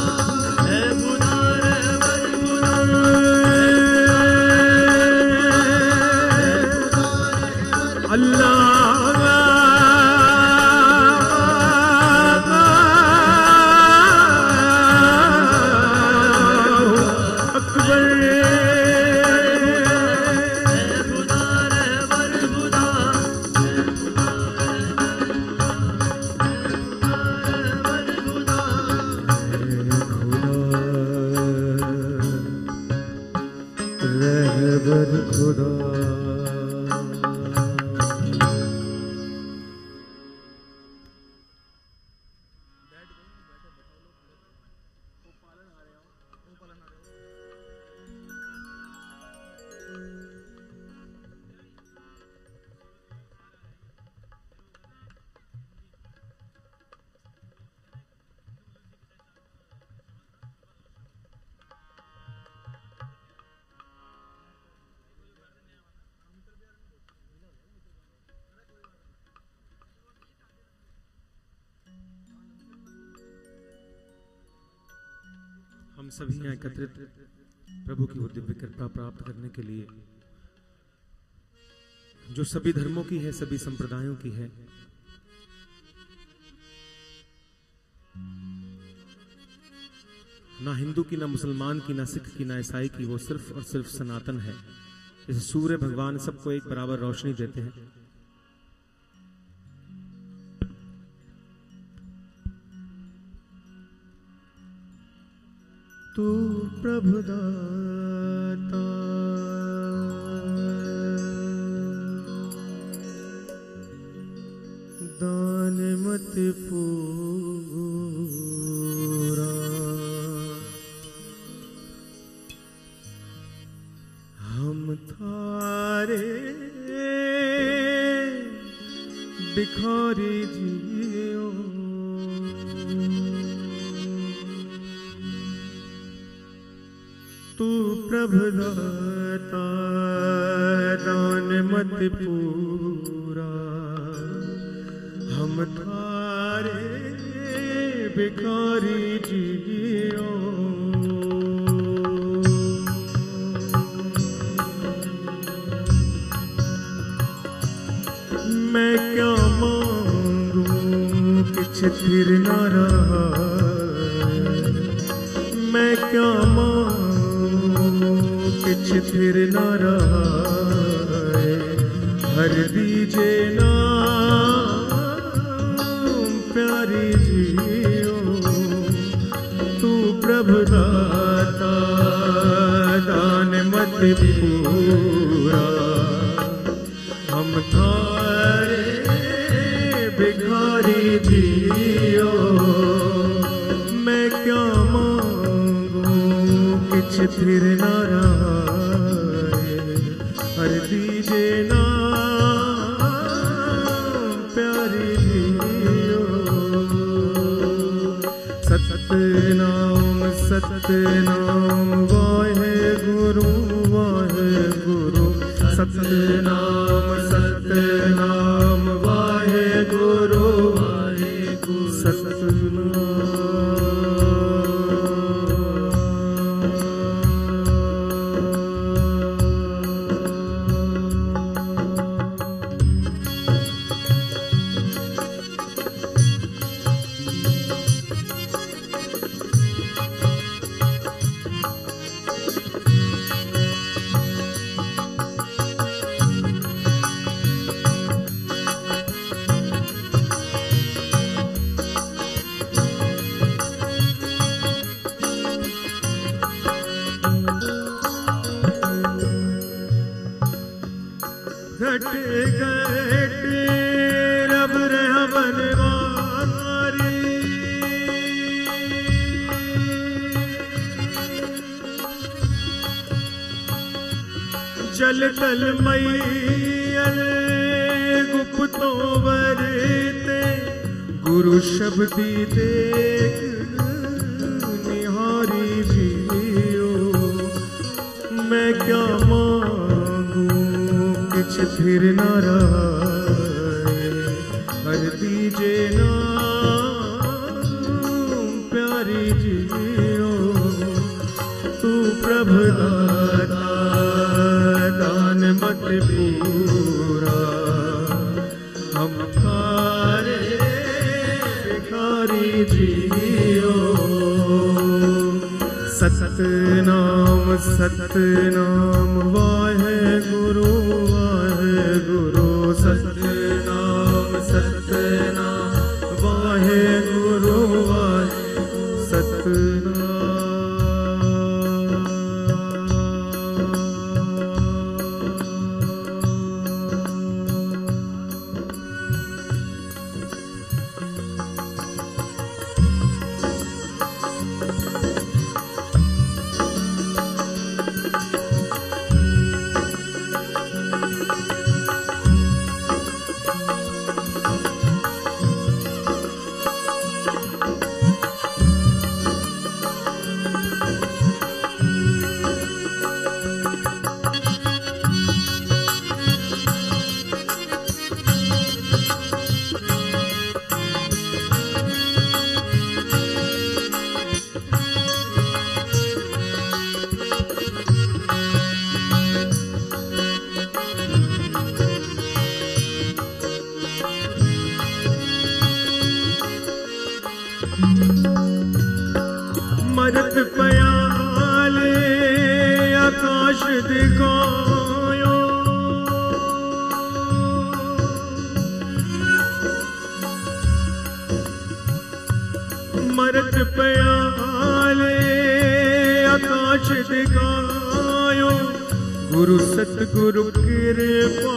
सभी यहाँ एकत्रित प्रभु की वो दिव्य कृपा प्राप्त करने के लिए, जो सभी धर्मों की है, सभी संप्रदायों की है, ना हिंदू की, ना मुसलमान की, ना सिख की, ना ईसाई की, वो सिर्फ और सिर्फ सनातन है। जैसे सूर्य भगवान सबको एक बराबर रोशनी देते हैं, तू प्रभु दाता दान मत पूरा, हम थारे भिखारी जियो, तू प्रभु दाता दान मत पूरा, हम थारे भिखारी जियो। मैं क्या मांगूं किछ फिर न रहा, मैं क्या मांगूं किछ फिर न रहा, हर दीजे ना प्यारी जियो, तू प्रभु दाता दान मत पूरा, हम थारे भिखारी जियो। मैं क्या मांगूं किछ फिर न रहा, हर दीजे ना प्यारी जियो। सतनाम सतनाम वाहे गुरु सतनाम सतनाम वाहे गुरु सतनाम। घट घट रब रहा बनवारी, जल तल मैयल गुप्तों वरते, गुरु शब्दी देख निहारी जियो। मैं क्या किछ फिर न रहा, हर दीजे ना प्यारी जियो, तू प्रभु दाता दान मत पूरा, हम थारे भिखारी जियो। सतनाम सतनाम वाहे गुरु सतनाम सतनाम वाहे गुरु सतनाम। मरत पयाले आकाश दिखायो, मरत पयाले आकाश दिखायो, गुरु सतगुरु कृपा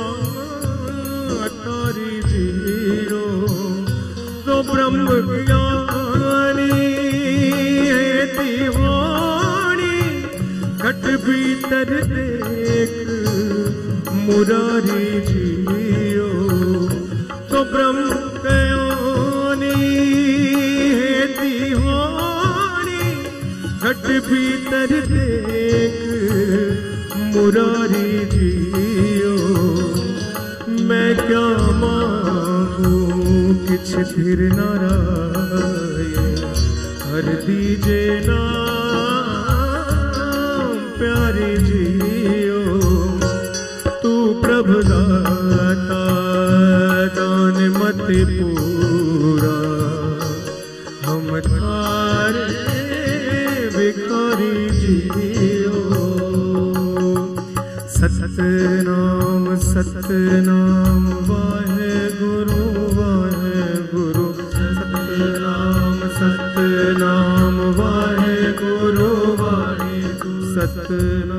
तारी जीरो, तो ब्रह्म ज्ञानी है दीवानी, घट भीतर देख मुरारी जियो, तो ब्रह्म ज्ञानी है दीवानी, घट भीतर देख मुरारी जियो। मैं क्या मांगू किछ फिर नारायण, हर दीजे नाम प्यारे जियो, तू प्रभु दाता दान मत पूरा, हम थारे भिखारी जियो। सतनाम सतनाम वाहेगुरु वाहेगुरु, सतनाम सतनाम वाहेगुरु वाहेगुरु, सतनाम